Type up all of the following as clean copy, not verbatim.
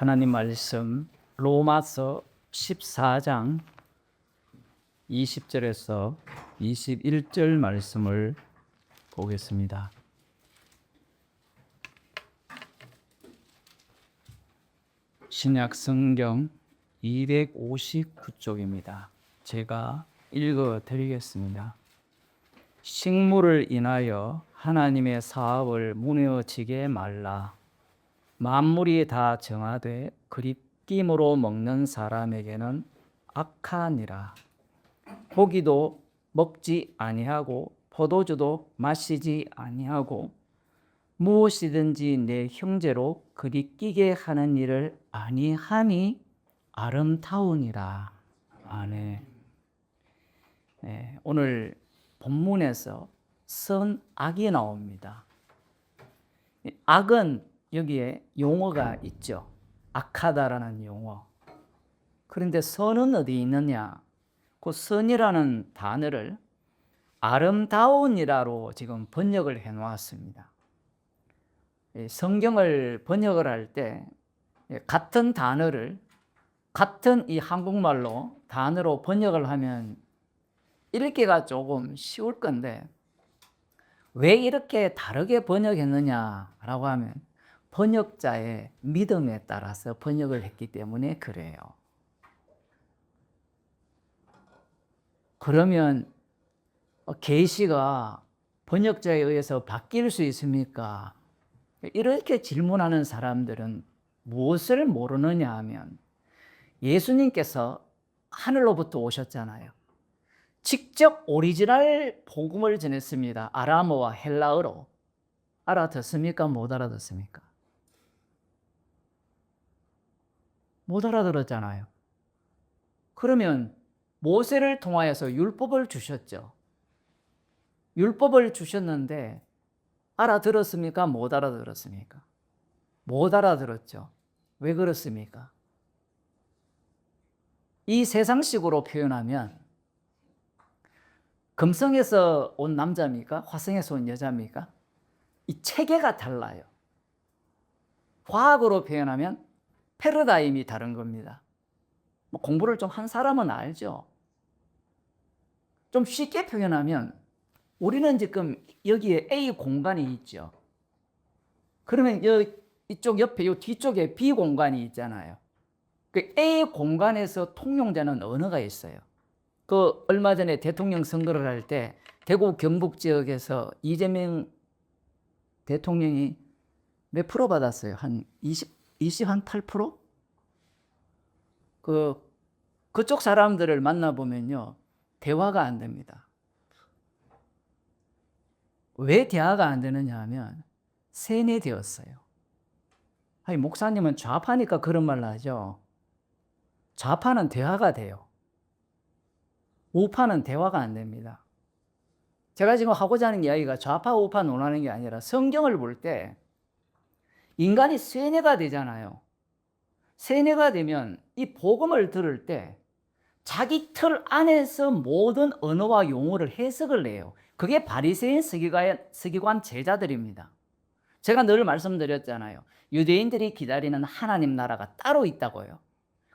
하나님 말씀 로마서 14장 20절에서 21절 말씀을 보겠습니다. 신약 성경 259쪽입니다. 제가 읽어 드리겠습니다. 식물을 인하여 하나님의 사업을 무너지게 말라. 만물이 다 정하되 그립김으로 먹는 사람에게는 악하니라. 고기도 먹지 아니하고 포도주도 마시지 아니하고 무엇이든지 내 형제로 그리끼게 하는 일을 아니함이 아름다우니라. 아멘. 네, 오늘 본문에서 선악이 나옵니다. 악은 여기에 용어가 있죠. 악하다라는 용어. 그런데 선은 어디 있느냐? 그 선이라는 단어를 아름다운이라로 지금 번역을 해 놓았습니다. 성경을 번역을 할 때 같은 단어를 같은 이 한국말로 단어로 번역을 하면 읽기가 조금 쉬울 건데 왜 이렇게 다르게 번역했느냐라고 하면 번역자의 믿음에 따라서 번역을 했기 때문에 그래요. 그러면 계시가 번역자에 의해서 바뀔 수 있습니까? 이렇게 질문하는 사람들은 무엇을 모르느냐 하면 예수님께서 하늘로부터 오셨잖아요. 직접 오리지널 복음을 전했습니다. 아람어와 헬라어로. 알아듣습니까? 못 알아듣습니까? 못 알아들었잖아요. 그러면 모세를 통하여서 율법을 주셨죠. 율법을 주셨는데 알아들었습니까? 못 알아들었습니까? 못 알아들었죠. 왜 그렇습니까? 이 세상식으로 표현하면 금성에서 온 남자입니까? 화성에서 온 여자입니까? 이 체계가 달라요. 과학으로 표현하면 패러다임이 다른 겁니다. 공부를 좀 한 사람은 알죠. 좀 쉽게 표현하면 우리는 지금 여기에 A 공간이 있죠. 그러면 이쪽 옆에 이 뒤쪽에 B 공간이 있잖아요. 그 A 공간에서 통용되는 언어가 있어요. 그 얼마 전에 대통령 선거를 할 때 대구 경북 지역에서 이재명 대통령이 몇 프로 받았어요? 한 8%? 그쪽 사람들을 만나보면요. 대화가 안 됩니다. 왜 대화가 안 되느냐 하면 세뇌되었어요. 아니, 목사님은 좌파니까 그런 말을 하죠. 좌파는 대화가 돼요. 우파는 대화가 안 됩니다. 제가 지금 하고자 하는 이야기가 좌파 우파 논하는 게 아니라 성경을 볼 때 인간이 세뇌가 되잖아요. 세뇌가 되면 이 복음을 들을 때 자기 틀 안에서 모든 언어와 용어를 해석을 해요. 그게 바리새인 서기관 제자들입니다. 제가 늘 말씀드렸잖아요. 유대인들이 기다리는 하나님 나라가 따로 있다고요.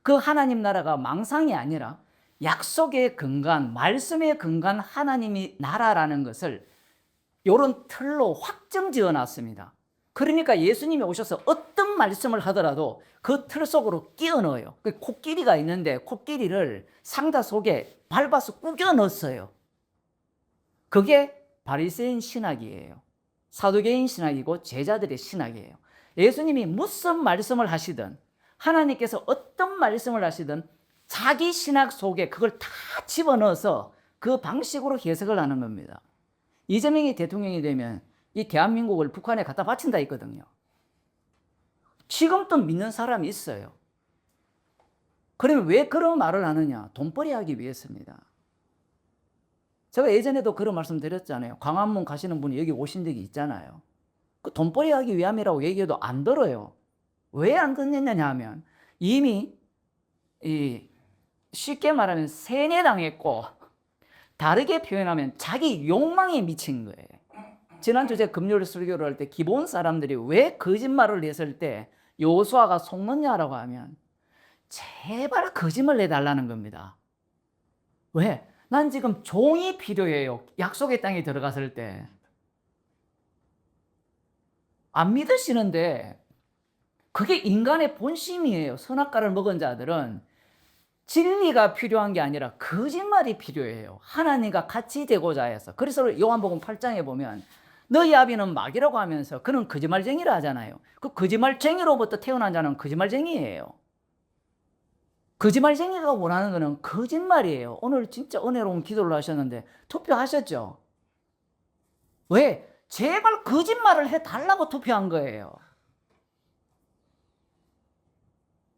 그 하나님 나라가 망상이 아니라 약속의 근간, 말씀의 근간 하나님이 나라라는 것을 이런 틀로 확정 지어 놨습니다. 그러니까 예수님이 오셔서 어떤 말씀을 하더라도 그 틀 속으로 끼워 넣어요. 그 코끼리가 있는데 코끼리를 상자 속에 밟아서 꾸겨 넣었어요. 그게 바리새인 신학이에요. 사두개인 신학이고 제자들의 신학이에요. 예수님이 무슨 말씀을 하시든 하나님께서 어떤 말씀을 하시든 자기 신학 속에 그걸 다 집어넣어서 그 방식으로 해석을 하는 겁니다. 이재명이 대통령이 되면 이 대한민국을 북한에 갖다 바친다 했거든요. 지금도 믿는 사람이 있어요. 그러면 왜 그런 말을 하느냐? 돈벌이 하기 위해서입니다. 제가 예전에도 그런 말씀 드렸잖아요. 광화문 가시는 분이 여기 오신 적이 있잖아요. 그 돈벌이 하기 위함이라고 얘기해도 안 들어요. 왜 안 듣느냐 하면 이미 쉽게 말하면 세뇌당했고 다르게 표현하면 자기 욕망에 미친 거예요. 지난주 제가 금요일 설교를 할 때 기본 사람들이 왜 거짓말을 했을 때 여호수아가 속느냐라고 하면 제발 거짓말 내달라는 겁니다. 왜? 난 지금 종이 필요해요. 약속의 땅에 들어갔을 때. 안 믿으시는데 그게 인간의 본심이에요. 선악과를 먹은 자들은 진리가 필요한 게 아니라 거짓말이 필요해요. 하나님과 같이 되고자 해서. 그래서 요한복음 8장에 보면 너희 아비는 마귀라고 하면서 그는 거짓말쟁이라 하잖아요. 그 거짓말쟁이로부터 태어난 자는 거짓말쟁이에요. 거짓말쟁이가 원하는 거는 거짓말이에요. 오늘 진짜 은혜로운 기도를 하셨는데 투표하셨죠? 왜? 제발 거짓말을 해달라고 투표한 거예요.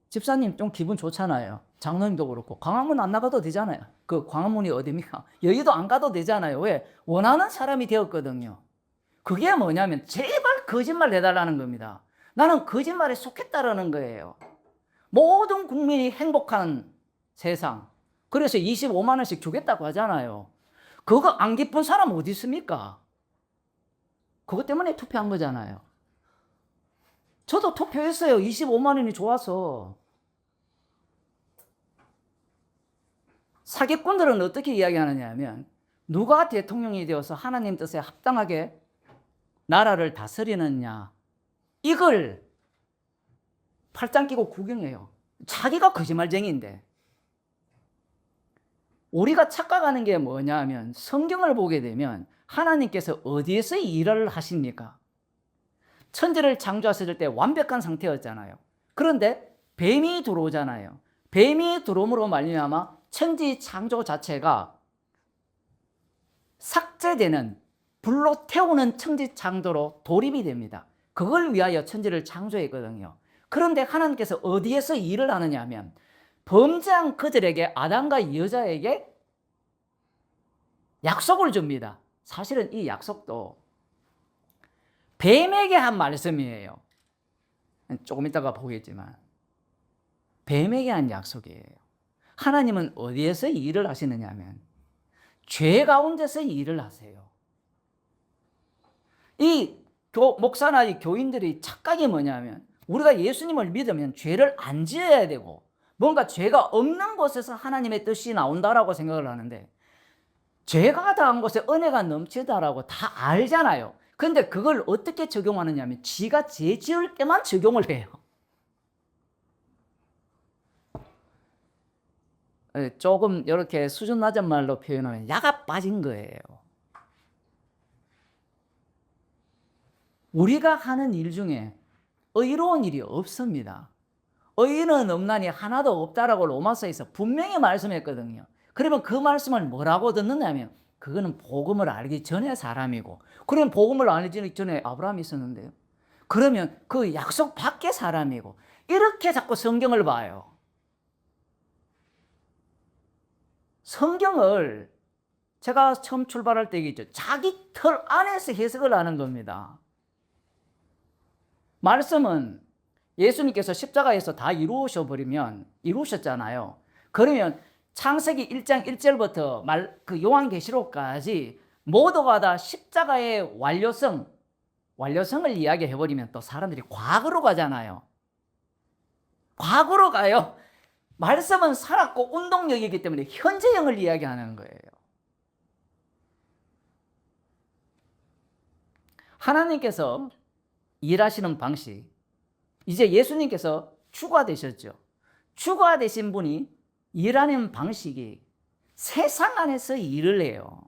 집사님 좀 기분 좋잖아요. 장로님도 그렇고 광화문 안 나가도 되잖아요. 그 광화문이 어디입니까? 여의도 안 가도 되잖아요. 왜? 원하는 사람이 되었거든요. 그게 뭐냐면 제발 거짓말 내달라는 겁니다. 나는 거짓말에 속했다라는 거예요. 모든 국민이 행복한 세상. 그래서 25만 원씩 주겠다고 하잖아요. 그거 안 기쁜 사람 어디 있습니까? 그것 때문에 투표한 거잖아요. 저도 투표했어요. 25만 원이 좋아서. 사기꾼들은 어떻게 이야기하느냐 하면 누가 대통령이 되어서 하나님 뜻에 합당하게 나라를 다스리느냐 이걸 팔짱 끼고 구경해요. 자기가 거짓말쟁이인데. 우리가 착각하는 게 뭐냐 하면 성경을 보게 되면 하나님께서 어디에서 일을 하십니까? 천지를 창조하셨을 때 완벽한 상태였잖아요. 그런데 뱀이 들어오잖아요. 뱀이 들어옴으로 말미암아 천지 창조 자체가 삭제되는 불로 태우는 천지 창조로 돌입이 됩니다. 그걸 위하여 천지를 창조했거든요. 그런데 하나님께서 어디에서 일을 하느냐 하면 범죄한 그들에게 아담과 여자에게 약속을 줍니다. 사실은 이 약속도 뱀에게 한 말씀이에요. 조금 이따가 보겠지만 뱀에게 한 약속이에요. 하나님은 어디에서 일을 하시느냐 하면 죄 가운데서 일을 하세요. 이 목사나 이 교인들의 착각이 뭐냐면 우리가 예수님을 믿으면 죄를 안 지어야 되고 뭔가 죄가 없는 곳에서 하나님의 뜻이 나온다라고 생각을 하는데 죄가 다한 곳에 은혜가 넘치다라고 다 알잖아요. 근데 그걸 어떻게 적용하느냐 하면 지가 죄 지을 때만 적용을 해요. 조금 이렇게 수준 낮은 말로 표현하면 야가 빠진 거예요. 우리가 하는 일 중에 의로운 일이 없습니다. 의인은 없나니 하나도 없다라고 로마서에서 분명히 말씀했거든요. 그러면 그 말씀을 뭐라고 듣느냐면 그거는 복음을 알기 전에 사람이고 그러면 복음을 알기 전에 아브라함이 있었는데요. 그러면 그 약속 밖의 사람이고 이렇게 자꾸 성경을 봐요. 성경을 제가 처음 출발할 때 얘기했죠. 자기 틀 안에서 해석을 하는 겁니다. 말씀은 예수님께서 십자가에서 다 이루셨잖아요. 그러면 창세기 1장 1절부터 그 요한계시록까지 모두가 다 십자가의 완료성을 이야기해버리면 또 사람들이 과거로 가잖아요. 과거로 가요. 말씀은 살았고 운동력이기 때문에 현재형을 이야기하는 거예요. 하나님께서 일하시는 방식, 이제 예수님께서 추가되셨죠. 추가되신 분이 일하는 방식이 세상 안에서 일을 해요.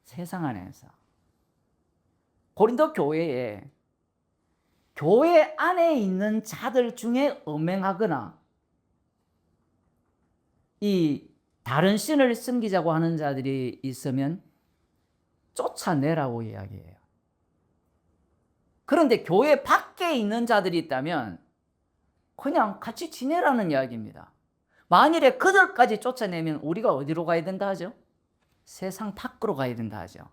세상 안에서. 고린도 교회 안에 있는 자들 중에 음행하거나 이 다른 신을 섬기자고 하는 자들이 있으면 쫓아내라고 이야기해요. 그런데 교회 밖에 있는 자들이 있다면 그냥 같이 지내라는 이야기입니다. 만일에 그들까지 쫓아내면 우리가 어디로 가야 된다 하죠? 세상 밖으로 가야 된다 하죠.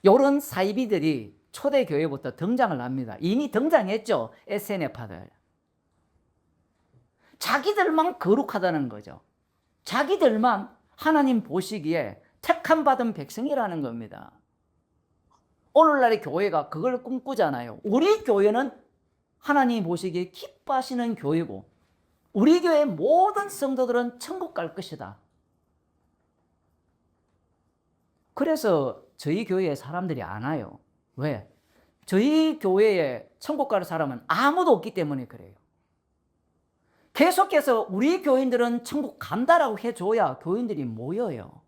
이런 사이비들이 초대교회부터 등장을 합니다. 이미 등장했죠. SNF파들. 자기들만 거룩하다는 거죠. 자기들만 하나님 보시기에 택함 받은 백성이라는 겁니다. 오늘날의 교회가 그걸 꿈꾸잖아요. 우리 교회는 하나님이 보시기에 기뻐하시는 교회고 우리 교회 모든 성도들은 천국 갈 것이다. 그래서 저희 교회에 사람들이 안 와요. 왜? 저희 교회에 천국 가는 사람은 아무도 없기 때문에 그래요. 계속해서 우리 교인들은 천국 간다라고 해줘야 교인들이 모여요.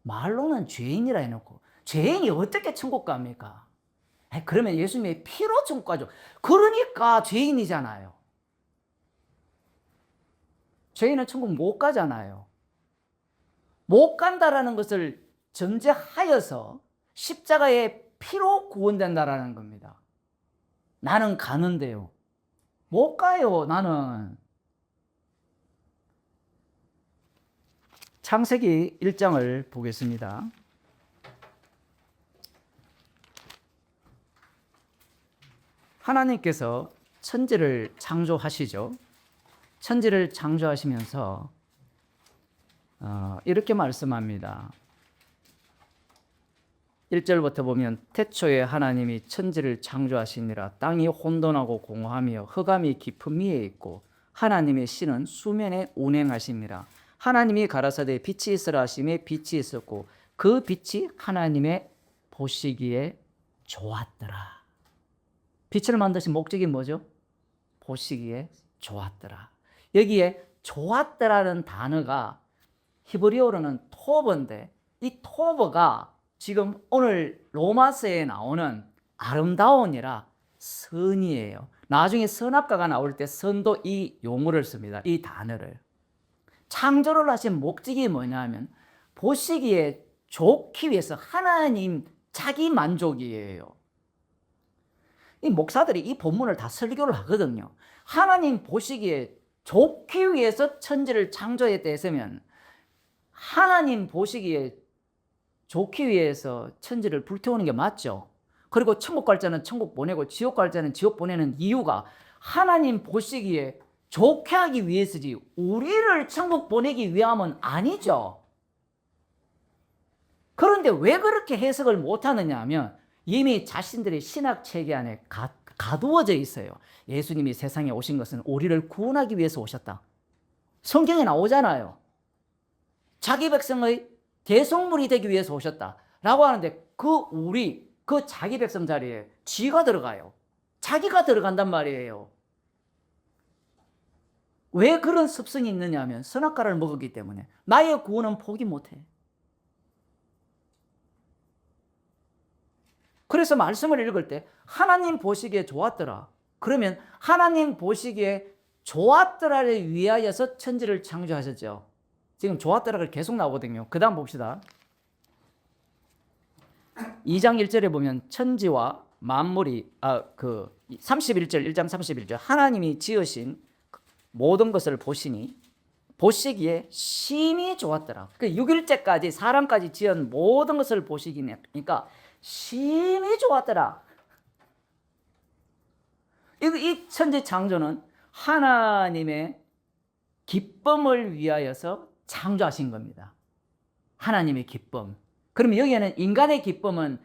말로는 죄인이라 해놓고 죄인이 어떻게 천국 갑니까? 그러면 예수님의 피로 천국 가죠. 그러니까 죄인이잖아요. 죄인은 천국 못 가잖아요. 못 간다라는 것을 전제하여서 십자가의 피로 구원된다라는 겁니다. 나는 가는데요. 못 가요, 나는. 창세기 1장을 보겠습니다. 하나님께서 천지를 창조하시죠. 천지를 창조하시면서 이렇게 말씀합니다. 1절부터 보면 태초에 하나님이 천지를 창조하시니라. 땅이 혼돈하고 공허하며 흑암이 깊음 위에 있고 하나님의 신은 수면에 운행하심이라. 하나님이 가라사대 빛이 있으라 하심에 빛이 있었고 그 빛이 하나님의 보시기에 좋았더라. 빛을 만드신 목적이 뭐죠? 보시기에 좋았더라. 여기에 좋았더라는 단어가 히브리어로는 토버인데 이 토버가 지금 오늘 로마서에 나오는 아름다운이라 선이에요. 나중에 선악과가 나올 때 선도 이 용어를 씁니다. 이 단어를. 창조를 하신 목적이 뭐냐면 보시기에 좋기 위해서 하나님 자기 만족이에요. 이 목사들이 이 본문을 다 설교를 하거든요. 하나님 보시기에 좋기 위해서 천지를 창조했다 했으면 하나님 보시기에 좋기 위해서 천지를 불태우는 게 맞죠. 그리고 천국 갈 자는 천국 보내고 지옥 갈 자는 지옥 보내는 이유가 하나님 보시기에 좋게 하기 위해서지 우리를 천국 보내기 위함은 아니죠. 그런데 왜 그렇게 해석을 못하느냐 하면 이미 자신들의 신학체계 안에 가두어져 있어요. 예수님이 세상에 오신 것은 우리를 구원하기 위해서 오셨다. 성경에 나오잖아요. 자기 백성의 대속물이 되기 위해서 오셨다 라고 하는데 그 자기 백성 자리에 쥐가 들어가요. 자기가 들어간단 말이에요. 왜 그런 습성이 있느냐 하면 선악과를 먹었기 때문에 나의 구원은 포기 못해. 그래서 말씀을 읽을 때 하나님 보시기에 좋았더라. 그러면 하나님 보시기에 좋았더라를 위하여서 천지를 창조하셨죠. 지금 좋았더라가 계속 나오거든요. 그 다음 봅시다. 2장 1절에 보면 천지와 만물이 31절 1장 31절 하나님이 지으신 모든 것을 보시기에 심히 좋았더라. 그 6일째까지 사람까지 지은 모든 것을 보시기니까 심히 좋았더라. 이 천지 창조는 하나님의 기쁨을 위하여서 창조하신 겁니다. 하나님의 기쁨. 그러면 여기에는 인간의 기쁨은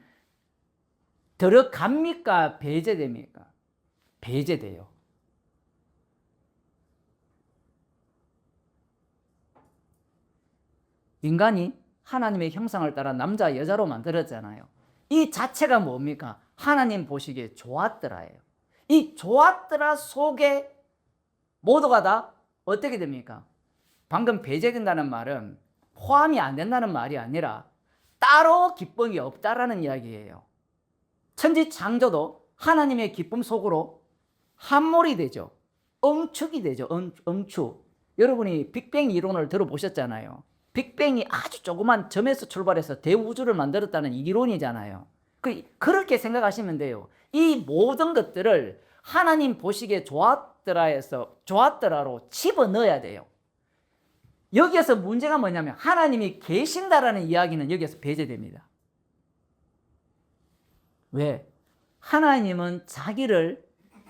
들어갑니까? 배제됩니까? 배제돼요. 인간이 하나님의 형상을 따라 남자 여자로 만들었잖아요. 이 자체가 뭡니까? 하나님 보시기에 좋았더라예요. 이 좋았더라 속에 모두가 다 어떻게 됩니까? 방금 배제된다는 말은 포함이 안 된다는 말이 아니라 따로 기쁨이 없다라는 이야기예요. 천지 창조도 하나님의 기쁨 속으로 함몰이 되죠. 응축이 되죠. 응축. 여러분이 빅뱅 이론을 들어보셨잖아요. 빅뱅이 아주 조그만 점에서 출발해서 대우주를 만들었다는 이론이잖아요. 그렇게 생각하시면 돼요. 이 모든 것들을 하나님 보시기에 좋았더라로 집어넣어야 돼요. 여기에서 문제가 뭐냐면 하나님이 계신다라는 이야기는 여기에서 배제됩니다. 왜? 하나님은 자기를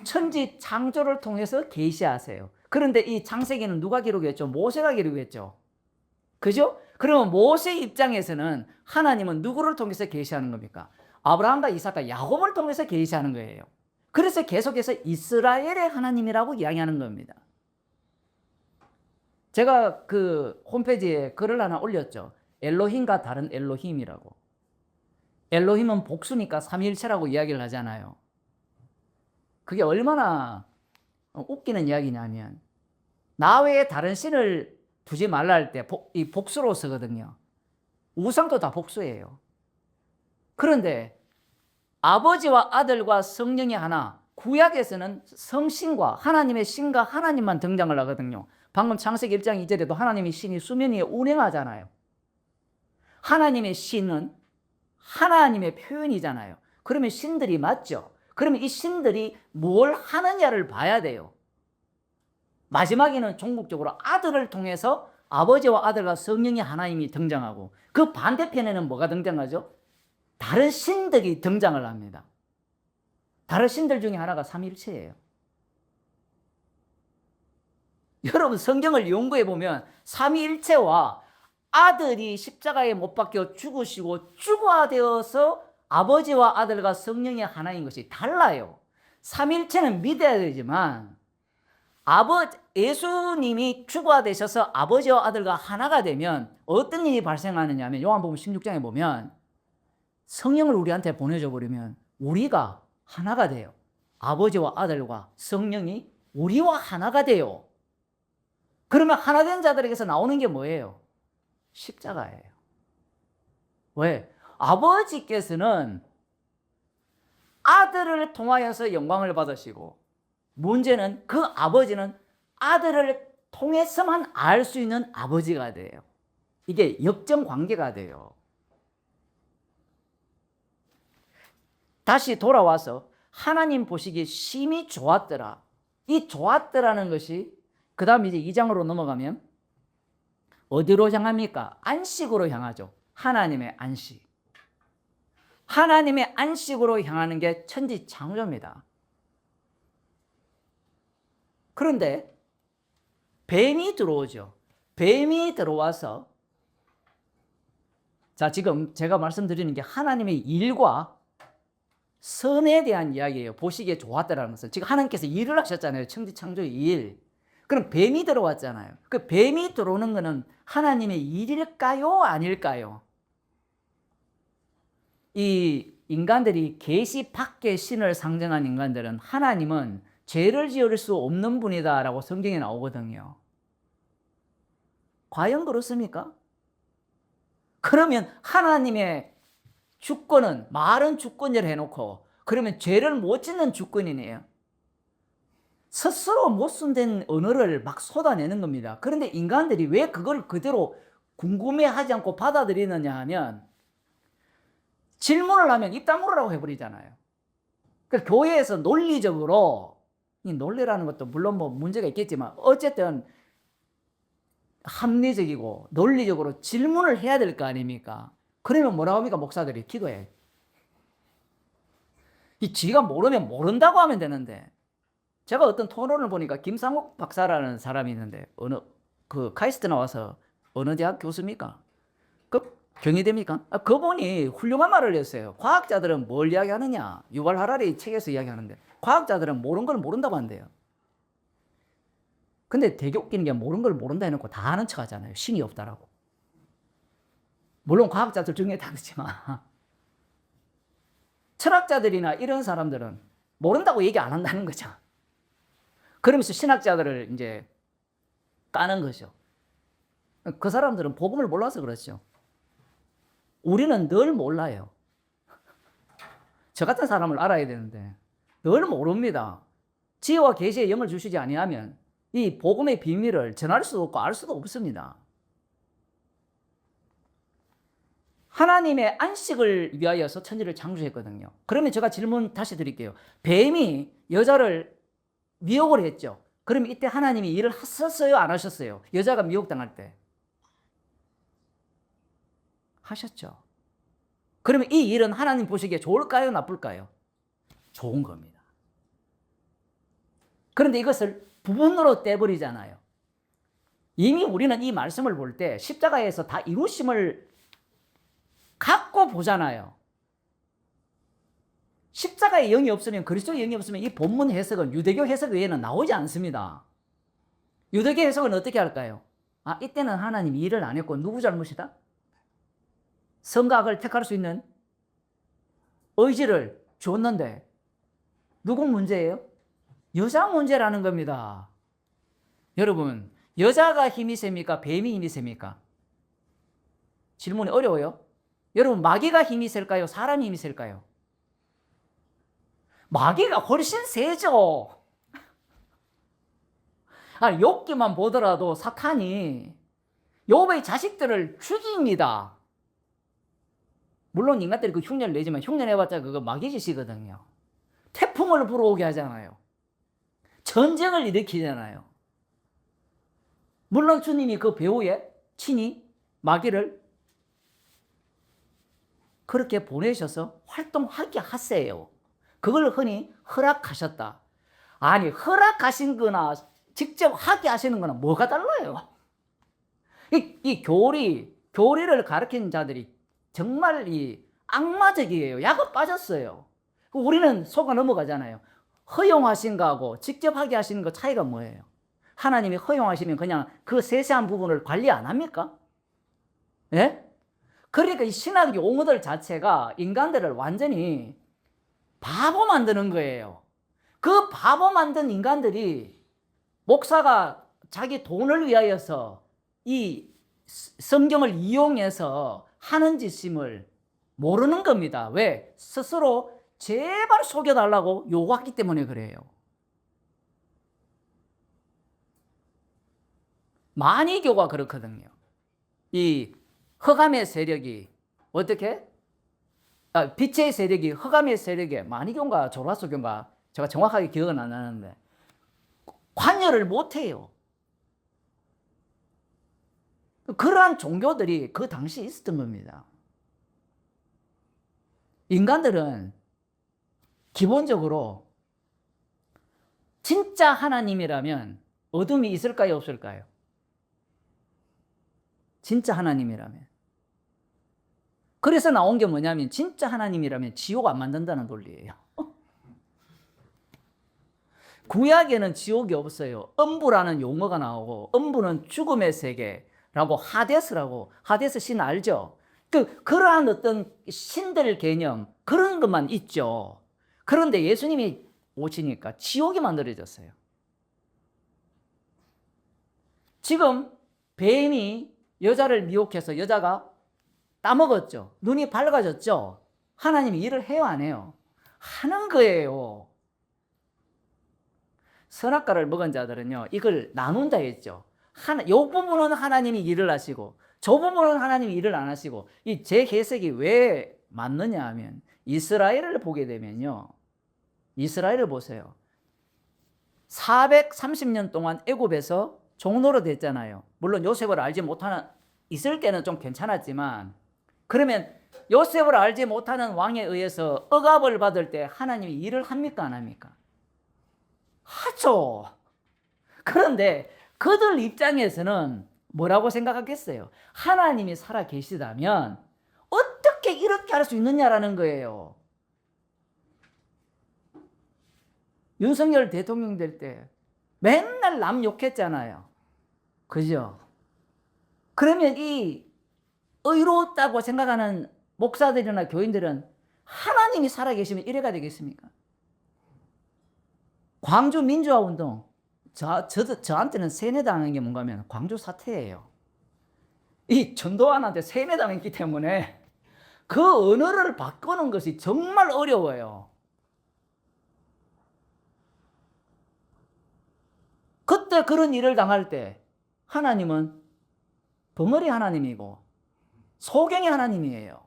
천지 창조를 통해서 계시하세요. 그런데 이 창세기는 누가 기록했죠? 모세가 기록했죠. 그죠? 그러면 모세 입장에서는 하나님은 누구를 통해서 계시하는 겁니까? 아브라함과 이삭과 야곱을 통해서 계시하는 거예요. 그래서 계속해서 이스라엘의 하나님이라고 이야기하는 겁니다. 제가 그 홈페이지에 글을 하나 올렸죠. 엘로힘과 다른 엘로힘이라고. 엘로힘은 복수니까 삼위일체라고 이야기를 하잖아요. 그게 얼마나 웃기는 이야기냐면 나 외에 다른 신을 두지 말라 할 때 이 복수로 쓰거든요. 우상도 다 복수예요. 그런데 아버지와 아들과 성령이 하나, 구약에서는 성신과 하나님의 신과 하나님만 등장을 하거든요. 방금 창세기 1장 2절에도 하나님의 신이 수면 위에 운행하잖아요. 하나님의 신은 하나님의 표현이잖아요. 그러면 신들이 맞죠? 그러면 이 신들이 뭘 하느냐를 봐야 돼요. 마지막에는 종국적으로 아들을 통해서 아버지와 아들과 성령이 하나님이 등장하고 그 반대편에는 뭐가 등장하죠? 다른 신들이 등장을 합니다. 다른 신들 중에 하나가 삼위일체예요. 여러분 성경을 연구해 보면 삼위일체와 아들이 십자가에 못 박혀 죽으시고 죽어되어서 아버지와 아들과 성령이 하나인 것이 달라요. 삼위일체는 믿어야 되지만 예수님이 죽어되셔서 아버지와 아들과 하나가 되면 어떤 일이 발생하느냐 하면 요한복음 16장에 보면 성령을 우리한테 보내줘 버리면 우리가 하나가 돼요. 아버지와 아들과 성령이 우리와 하나가 돼요. 그러면 하나 된 자들에게서 나오는 게 뭐예요? 십자가예요. 왜? 아버지께서는 아들을 통하여서 영광을 받으시고 문제는 그 아버지는 아들을 통해서만 알 수 있는 아버지가 돼요. 이게 역정 관계가 돼요. 다시 돌아와서 하나님 보시기에 심히 좋았더라. 이 좋았더라는 것이 그 다음 이제 2장으로 넘어가면 어디로 향합니까? 안식으로 향하죠. 하나님의 안식. 하나님의 안식으로 향하는 게 천지 창조입니다. 그런데 뱀이 들어오죠. 뱀이 들어와서 자 지금 제가 말씀드리는 게 하나님의 일과 선에 대한 이야기예요. 보시기에 좋았다라는 것은 지금 하나님께서 일을 하셨잖아요. 천지 창조의 일. 그럼 뱀이 들어왔잖아요. 그 뱀이 들어오는 것은 하나님의 일일까요? 아닐까요? 이 인간들이 계시 밖의 신을 상정한 인간들은 하나님은 죄를 지을 수 없는 분이다라고 성경에 나오거든요. 과연 그렇습니까? 그러면 하나님의 주권은 말은 주권을 해놓고 그러면 죄를 못 짓는 주권이네요. 스스로 못 쓴된 언어를 막 쏟아내는 겁니다. 그런데 인간들이 왜 그걸 그대로 궁금해하지 않고 받아들이느냐 하면 질문을 하면 입 다물으라고 해버리잖아요. 그래서 교회에서 논리적으로 이 논리라는 것도 물론 뭐 문제가 있겠지만 어쨌든 합리적이고 논리적으로 질문을 해야 될 거 아닙니까? 그러면 뭐라고 합니까? 목사들이 기도해. 이 지가 모르면 모른다고 하면 되는데 제가 어떤 토론을 보니까 김상욱 박사라는 사람이 있는데 그 카이스트 나와서 어느 대학 교수입니까? 그 경희대입니까? 그분이 훌륭한 말을 했어요. 과학자들은 뭘 이야기하느냐? 유발 하라리 책에서 이야기하는데 과학자들은 모르는 걸 모른다고 한대요. 근데 되게 웃기는 게 모르는 걸 모른다 해놓고 다 아는 척 하잖아요. 신이 없다라고. 물론 과학자들 중에 다르지만 철학자들이나 이런 사람들은 모른다고 얘기 안 한다는 거죠. 그러면서 신학자들을 이제 까는 거죠. 그 사람들은 복음을 몰라서 그렇죠. 우리는 늘 몰라요. 저 같은 사람을 알아야 되는데 늘 모릅니다. 지혜와 계시의 영을 주시지 아니하면 이 복음의 비밀을 전할 수도 없고 알 수도 없습니다. 하나님의 안식을 위하여서 천지를 창조했거든요. 그러면 제가 질문 다시 드릴게요. 뱀이 여자를 미혹을 했죠. 그러면 이때 하나님이 일을 하셨어요? 안 하셨어요? 여자가 미혹당할 때. 하셨죠. 그러면 이 일은 하나님 보시기에 좋을까요? 나쁠까요? 좋은 겁니다. 그런데 이것을 부분으로 떼버리잖아요. 이미 우리는 이 말씀을 볼 때 십자가에서 다 이루심을 갖고 보잖아요. 십자가의 영이 없으면, 그리스도의 영이 없으면 이 본문 해석은 유대교 해석 외에는 나오지 않습니다. 유대교 해석은 어떻게 할까요? 아, 이때는 하나님이 일을 안 했고 누구 잘못이다? 선악을 택할 수 있는 의지를 줬는데 누구 문제예요? 여자 문제라는 겁니다. 여러분, 여자가 힘이 셉니까? 뱀이 힘이 셉니까? 질문이 어려워요. 여러분, 마귀가 힘이 셀까요? 사람이 힘이 셀까요? 마귀가 훨씬 세죠. 아니, 욥기만 보더라도 사탄이 욥의 자식들을 죽입니다. 물론 인간들이 그 흉내를 내지만 흉내 내봤자 그거 마귀 짓이거든요. 태풍을 불어오게 하잖아요. 전쟁을 일으키잖아요. 물론 주님이 그 배후에 친히 마귀를 그렇게 보내셔서 활동하게 하세요. 그걸 흔히 허락하셨다. 아니, 허락하신 거나 직접 하게 하시는 거나 뭐가 달라요? 이 교리를 가르치는 자들이 정말 이 악마적이에요. 약을 빠졌어요. 우리는 속아 넘어가잖아요. 허용하신 거하고 직접 하게 하시는 거 차이가 뭐예요? 하나님이 허용하시면 그냥 그 세세한 부분을 관리 안 합니까? 예? 그러니까 이 신학 용어들 자체가 인간들을 완전히 바보 만드는 거예요. 그 바보 만든 인간들이 목사가 자기 돈을 위하여서 이 성경을 이용해서 하는 짓임을 모르는 겁니다. 왜? 스스로 제발 속여달라고 요구했기 때문에 그래요. 만이교가 그렇거든요. 이 흑암의 세력이 어떻게? 빛의 세력이 흑암의 세력에 만이교인가 조라소교인가 제가 정확하게 기억은 안 나는데 관여를 못해요. 그러한 종교들이 그 당시에 있었던 겁니다. 인간들은 기본적으로 진짜 하나님이라면 어둠이 있을까요, 없을까요? 진짜 하나님이라면. 그래서 나온 게 뭐냐면 진짜 하나님이라면 지옥 안 만든다는 논리예요. 구약에는 지옥이 없어요. 음부라는 용어가 나오고 음부는 죽음의 세계라고 하데스 신 알죠? 그러한 어떤 신들 개념 그런 것만 있죠. 그런데 예수님이 오시니까 지옥이 만들어졌어요. 지금 뱀이 여자를 미혹해서 여자가 따먹었죠. 눈이 밝아졌죠. 하나님이 일을 해요, 안 해요? 하는 거예요. 선악과를 먹은 자들은요, 이걸 나눈다 했죠. 요 부분은 하나님이 일을 하시고, 저 부분은 하나님이 일을 안 하시고, 이 제 해석이 왜 맞느냐 하면, 이스라엘을 보게 되면요, 이스라엘을 보세요. 430년 동안 애굽에서 종노릇 했잖아요. 물론 요셉을 알지 못하는, 있을 때는 좀 괜찮았지만, 그러면 요셉을 알지 못하는 왕에 의해서 억압을 받을 때 하나님이 일을 합니까, 안 합니까? 하죠. 그런데 그들 입장에서는 뭐라고 생각하겠어요? 하나님이 살아 계시다면 어떻게 이렇게 할 수 있느냐라는 거예요. 윤석열 대통령 될 때 맨날 남 욕했잖아요. 그죠? 그러면 이 의롭다고 생각하는 목사들이나 교인들은 하나님이 살아계시면 이래가 되겠습니까? 광주 민주화 운동, 저한테는 세뇌당한 게 뭔가 하면 광주 사태예요. 이 전두환한테 세뇌당했기 때문에 그 언어를 바꾸는 것이 정말 어려워요. 그때 그런 일을 당할 때 하나님은 벙어리 하나님이고 소경의 하나님이에요.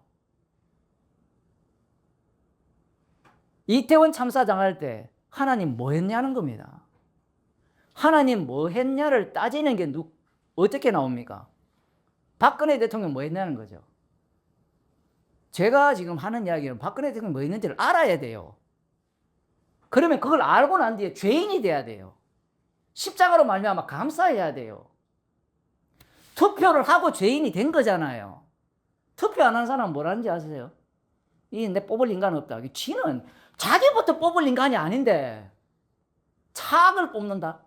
이태원 참사 당할 때 하나님 뭐 했냐는 겁니다. 하나님 뭐 했냐를 따지는 게 어떻게 나옵니까? 박근혜 대통령 뭐 했냐는 거죠. 제가 지금 하는 이야기는 박근혜 대통령 뭐 했는지를 알아야 돼요. 그러면 그걸 알고 난 뒤에 죄인이 돼야 돼요. 십자가로 말미암아 감사해야 돼요. 투표를 하고 죄인이 된 거잖아요. 투표 안 한 사람은 뭐라는지 아세요? 내 뽑을 인간 없다. 지는 자기부터 뽑을 인간이 아닌데 착을 뽑는다.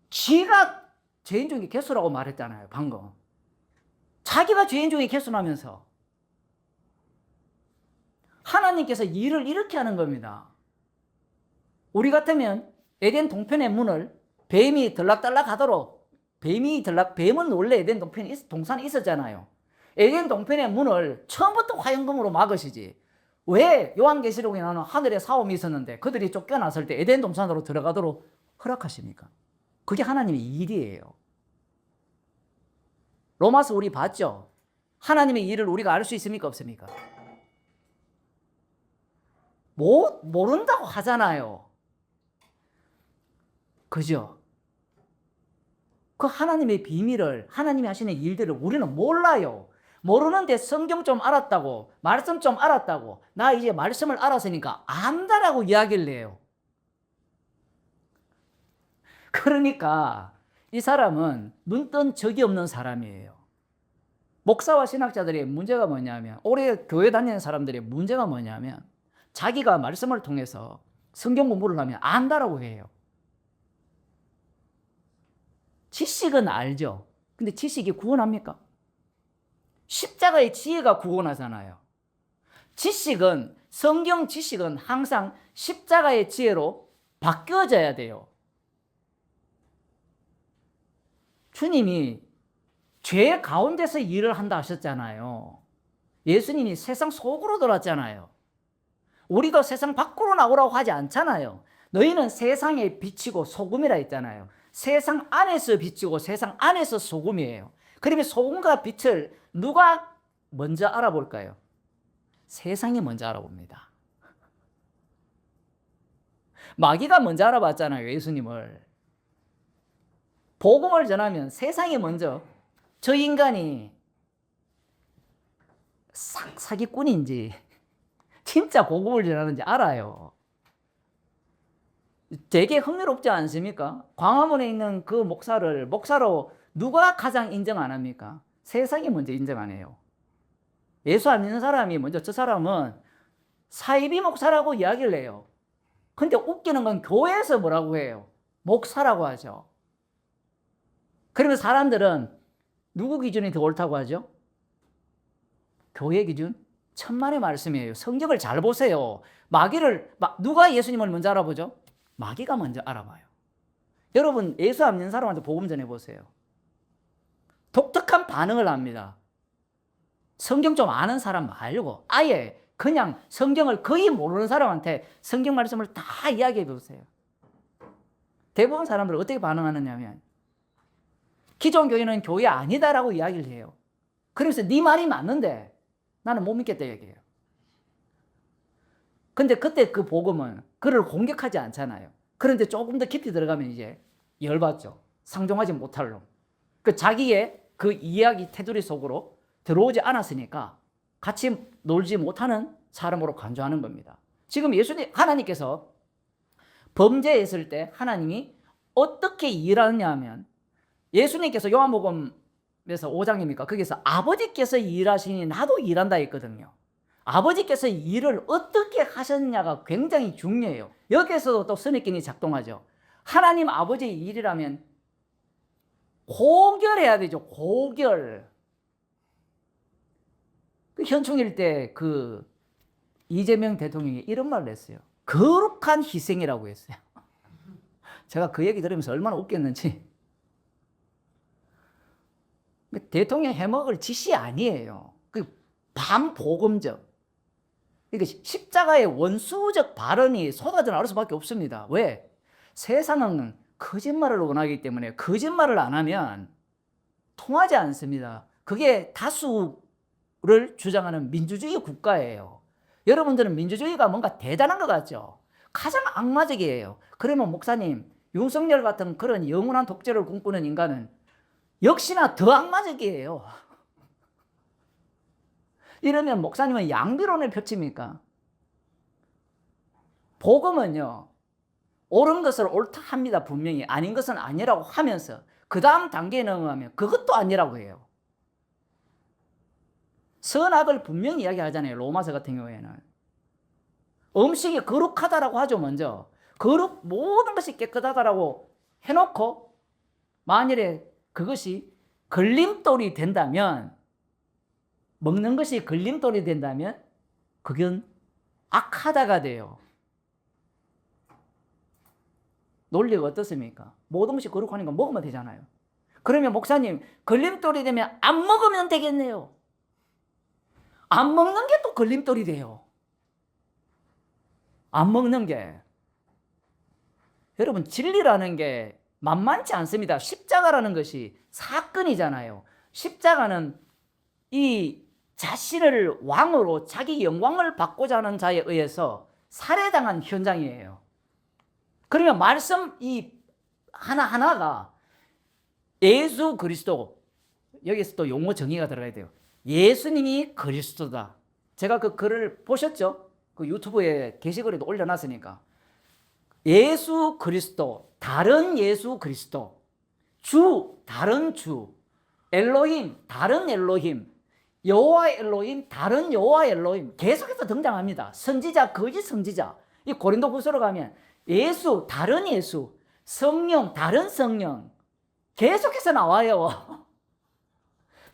지가 죄인 중에 개수라고 말했잖아요, 방금. 자기가 죄인 중에 개수라면서. 하나님께서 일을 이렇게 하는 겁니다. 우리 같으면 에덴 동편의 문을 뱀이 들락달락 하도록, 뱀은 원래 에덴 동산에 있었잖아요. 에덴 동편의 문을 처음부터 화영금으로 막으시지. 왜 요한계시록에 나오는 하늘에 사옴이 있었는데 그들이 쫓겨났을 때 에덴 동산으로 들어가도록 허락하십니까? 그게 하나님의 일이에요. 로마서 우리 봤죠? 하나님의 일을 우리가 알 수 있습니까? 없습니까? 모른다고 하잖아요. 그죠? 그 하나님의 비밀을, 하나님이 하시는 일들을 우리는 몰라요. 모르는데 성경 좀 알았다고, 말씀 좀 알았다고, 나 이제 말씀을 알았으니까 안다라고 이야기를 해요. 그러니까 이 사람은 눈 뜬 적이 없는 사람이에요. 목사와 신학자들의 문제가 뭐냐면, 오래 교회 다니는 사람들의 문제가 뭐냐면 자기가 말씀을 통해서 성경 공부를 하면 안다라고 해요. 지식은 알죠. 근데 지식이 구원합니까? 십자가의 지혜가 구원하잖아요. 지식은, 성경 지식은 항상 십자가의 지혜로 바뀌어져야 돼요. 주님이 죄 가운데서 일을 한다 하셨잖아요. 예수님이 세상 속으로 들어왔잖아요. 우리도 세상 밖으로 나오라고 하지 않잖아요. 너희는 세상의 빛이고 소금이라 했잖아요. 세상 안에서 빛이고 세상 안에서 소금이에요. 그러면 소금과 빛을 누가 먼저 알아볼까요? 세상이 먼저 알아봅니다. 마귀가 먼저 알아봤잖아요, 예수님을. 복음을 전하면 세상이 먼저 저 인간이 사기꾼인지 진짜 복음을 전하는지 알아요. 되게 흥미롭지 않습니까? 광화문에 있는 그 목사로 누가 가장 인정 안 합니까? 세상이 먼저 인정 안 해요. 예수 안 믿는 사람이 먼저 저 사람은 사이비 목사라고 이야기를 해요. 근데 웃기는 건 교회에서 뭐라고 해요? 목사라고 하죠. 그러면 사람들은 누구 기준이 더 옳다고 하죠? 교회 기준? 천만의 말씀이에요. 성경을 잘 보세요. 누가 예수님을 먼저 알아보죠? 마귀가 먼저 알아봐요. 여러분, 예수 안 믿는 사람한테 복음 전해보세요. 독특한 반응을 합니다. 성경 좀 아는 사람 말고 아예 그냥 성경을 거의 모르는 사람한테 성경 말씀을 다 이야기해 보세요. 대부분 사람들은 어떻게 반응하느냐 하면 기존 교회는 교회 아니다라고 이야기를 해요. 그래서 네 말이 맞는데 나는 못 믿겠다 얘기해요. 근데 그때 그 복음은 그를 공격하지 않잖아요. 그런데 조금 더 깊이 들어가면 이제 열받죠. 상종하지 못할 놈. 그 자기의 그 이야기 테두리 속으로 들어오지 않았으니까 같이 놀지 못하는 사람으로 간주하는 겁니다. 지금 하나님께서 범죄했을 때 하나님이 어떻게 일하느냐 하면 예수님께서 요한복음에서 5장입니까? 거기서 아버지께서 일하시니 나도 일한다 했거든요. 아버지께서 일을 어떻게 하셨냐가 굉장히 중요해요. 여기에서도 또 선입견이 작동하죠. 하나님 아버지의 일이라면 고결해야 되죠. 고결. 현충일 때 이재명 대통령이 이런 말을 했어요. 거룩한 희생이라고 했어요. 제가 그 얘기 들으면서 얼마나 웃겼는지. 대통령 해먹을 짓이 아니에요. 반복음적. 그러니까 십자가의 원수적 발언이 쏟아져 나올 수밖에 없습니다. 왜? 세상은 거짓말을 원하기 때문에 거짓말을 안 하면 통하지 않습니다. 그게 다수를 주장하는 민주주의 국가예요. 여러분들은 민주주의가 뭔가 대단한 것 같죠? 가장 악마적이에요. 그러면 목사님, 윤석열 같은 그런 영원한 독재를 꿈꾸는 인간은 역시나 더 악마적이에요. 이러면 목사님은 양비론을 펼칩니까? 복음은요, 옳은 것을 옳다 합니다. 분명히 아닌 것은 아니라고 하면서 그 다음 단계에 넘어가면 그것도 아니라고 해요. 선악을 분명히 이야기하잖아요. 로마서 같은 경우에는. 음식이 거룩하다라고 하죠, 먼저. 모든 것이 깨끗하다라고 해놓고 만일에 그것이 걸림돌이 된다면, 먹는 것이 걸림돌이 된다면 그건 악하다가 돼요. 논리가 어떻습니까? 모든 것이 거룩하니까 먹으면 되잖아요. 그러면 목사님, 걸림돌이 되면 안 먹으면 되겠네요. 안 먹는 게 또 걸림돌이 돼요. 안 먹는 게. 여러분, 진리라는 게 만만치 않습니다. 십자가라는 것이 사건이잖아요. 십자가는 이 자신을 왕으로 자기 영광을 받고자 하는 자에 의해서 살해당한 현장이에요. 그러면 말씀 이 하나하나가 예수 그리스도, 여기서 또 용어 정의가 들어가야 돼요. 예수님이 그리스도다. 제가 그 글을 보셨죠? 그 유튜브에 게시글에도 올려놨으니까. 예수 그리스도, 다른 예수 그리스도, 주, 다른 주, 엘로힘, 다른 엘로힘, 여호와 엘로힘, 다른 여호와 엘로힘, 계속해서 등장합니다. 선지자, 거짓 선지자. 이 고린도후서로 가면 예수, 다른 예수, 성령, 다른 성령, 계속해서 나와요.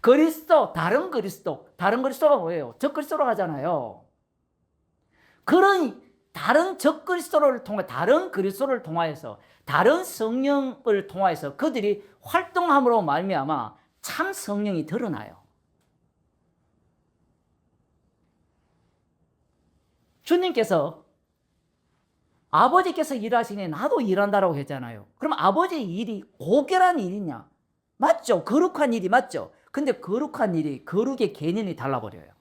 그리스도, 다른 그리스도. 다른 그리스도가 뭐예요? 적그리스도로 하잖아요. 그런 다른 적그리스도를 통해, 다른 그리스도를 통하여서, 다른 성령을 통하여서 그들이 활동함으로 말미암아 참 성령이 드러나요. 주님께서 아버지께서 일하시니 나도 일한다라고 했잖아요. 그럼 아버지의 일이 고결한 일이냐? 맞죠? 거룩한 일이 맞죠? 근데 거룩한 일이 거룩의 개념이 달라버려요.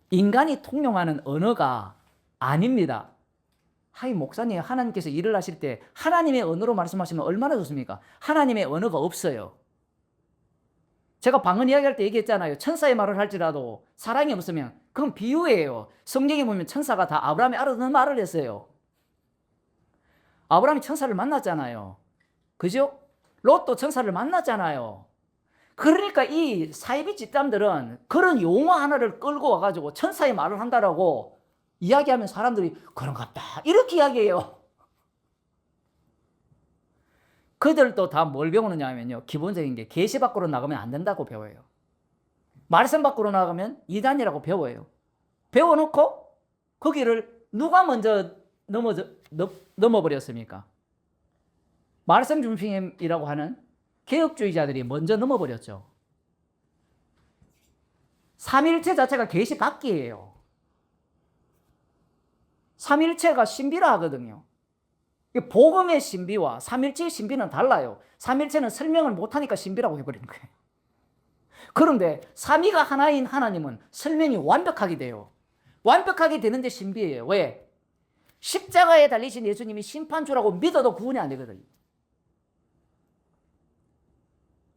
인간이 통용하는 언어가 아닙니다. 하이 목사님, 하나님께서 일을 하실 때 하나님의 언어로 말씀하시면 얼마나 좋습니까? 하나님의 언어가 없어요. 제가 방언 이야기할 때 얘기했잖아요. 천사의 말을 할지라도 사랑이 없으면 그건 비유예요. 성경에 보면 천사가 다 아브라함이 알아듣는 말을 했어요. 아브라함이 천사를 만났잖아요. 그죠? 롯도 천사를 만났잖아요. 그러니까 이 사이비 집단들은 그런 용어 하나를 끌고 와가지고 천사의 말을 한다라고 이야기하면 사람들이 그런갑다 이렇게 이야기해요. 그들도 다 뭘 배우느냐 하면요, 기본적인 게 계시 밖으로 나가면 안 된다고 배워요. 말씀 밖으로 나가면 이단이라고 배워요. 배워놓고 거기를 누가 먼저 넘어버렸습니까? 말씀 중심이라고 하는 개혁주의자들이 먼저 넘어버렸죠. 삼일체 자체가 계시 밖이에요. 삼일체가 신비라 하거든요. 복음의 신비와 삼일체의 신비는 달라요. 삼일체는 설명을 못하니까 신비라고 해버리는 거예요. 그런데 삼위가 하나인 하나님은 설명이 완벽하게 돼요. 완벽하게 되는데 신비예요. 왜? 십자가에 달리신 예수님이 심판주라고 믿어도 구원이 안 되거든요.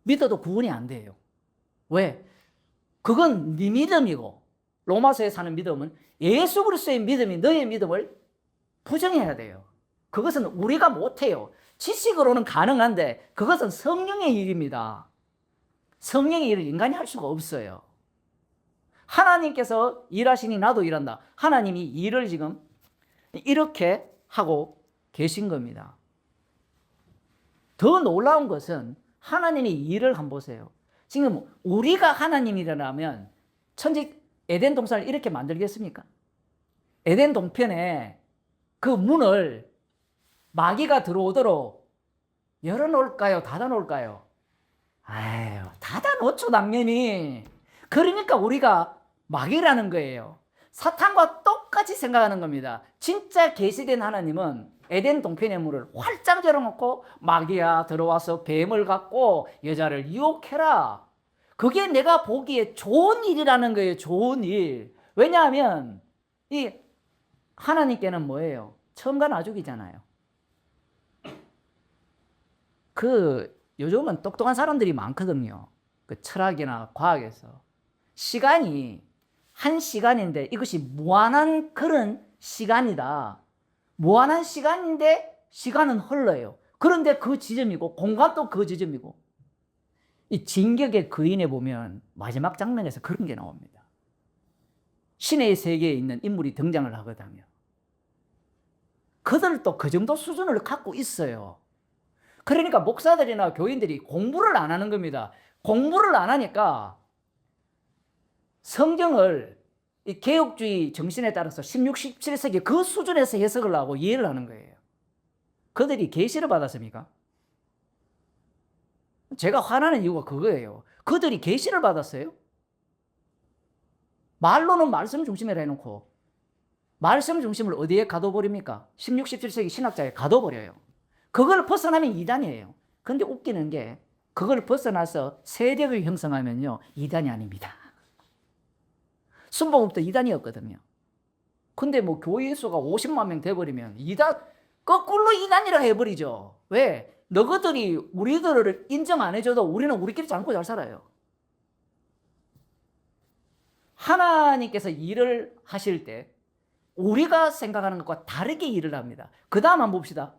믿어도 구원이 안 돼요. 왜? 그건 네 믿음이고, 로마서에 사는 믿음은 예수 그리스도의 믿음이 너의 믿음을 부정해야 돼요. 그것은 우리가 못해요. 지식으로는 가능한데 그것은 성령의 일입니다. 성령의 일을 인간이 할 수가 없어요. 하나님께서 일하시니 나도 일한다. 하나님이 일을 지금 이렇게 하고 계신 겁니다. 더 놀라운 것은 하나님의 일을 한번 보세요. 지금 우리가 하나님이라면 천지 에덴 동산을 이렇게 만들겠습니까? 에덴 동편에 그 문을 마귀가 들어오도록 열어놓을까요? 닫아놓을까요? 아유, 닫아놓죠, 당연히. 그러니까 우리가 마귀라는 거예요. 사탄과 똑같이 생각하는 겁니다. 진짜 계시된 하나님은 에덴 동편의 문을 활짝 열어놓고 마귀야 들어와서 뱀을 갖고 여자를 유혹해라. 그게 내가 보기에 좋은 일이라는 거예요. 좋은 일. 왜냐하면 이 하나님께는 뭐예요? 처음과 나중이잖아요. 요즘은 똑똑한 사람들이 많거든요. 그 철학이나 과학에서. 시간이 한 시간인데 이것이 무한한 그런 시간이다. 무한한 시간인데 시간은 흘러요. 그런데 그 지점이고 공간도 그 지점이고. 이 진격의 거인에 보면 마지막 장면에서 그런 게 나옵니다. 신의 세계에 있는 인물이 등장을 하거든요. 그들도 그 정도 수준을 갖고 있어요. 그러니까 목사들이나 교인들이 공부를 안 하는 겁니다. 공부를 안 하니까 성경을 이 개혁주의 정신에 따라서 16, 17세기 그 수준에서 해석을 하고 이해를 하는 거예요. 그들이 계시를 받았습니까? 제가 화나는 이유가 그거예요. 그들이 계시를 받았어요? 말로는 말씀 중심이라 해놓고 말씀 중심을 어디에 가둬버립니까? 16, 17세기 신학자에 가둬버려요. 그걸 벗어나면 이단이에요. 근데 웃기는 게 그걸 벗어나서 세력을 형성하면요, 이단이 아닙니다. 순복음도 이단이었거든요. 근데 뭐 교회 수가 50만 명 돼버리면 이단, 거꾸로 이단이라 해버리죠. 왜? 너희들이 우리들을 인정 안 해줘도 우리는 우리끼리 잘 먹고 잘 살아요. 하나님께서 일을 하실 때 우리가 생각하는 것과 다르게 일을 합니다. 그 다음 한번 봅시다.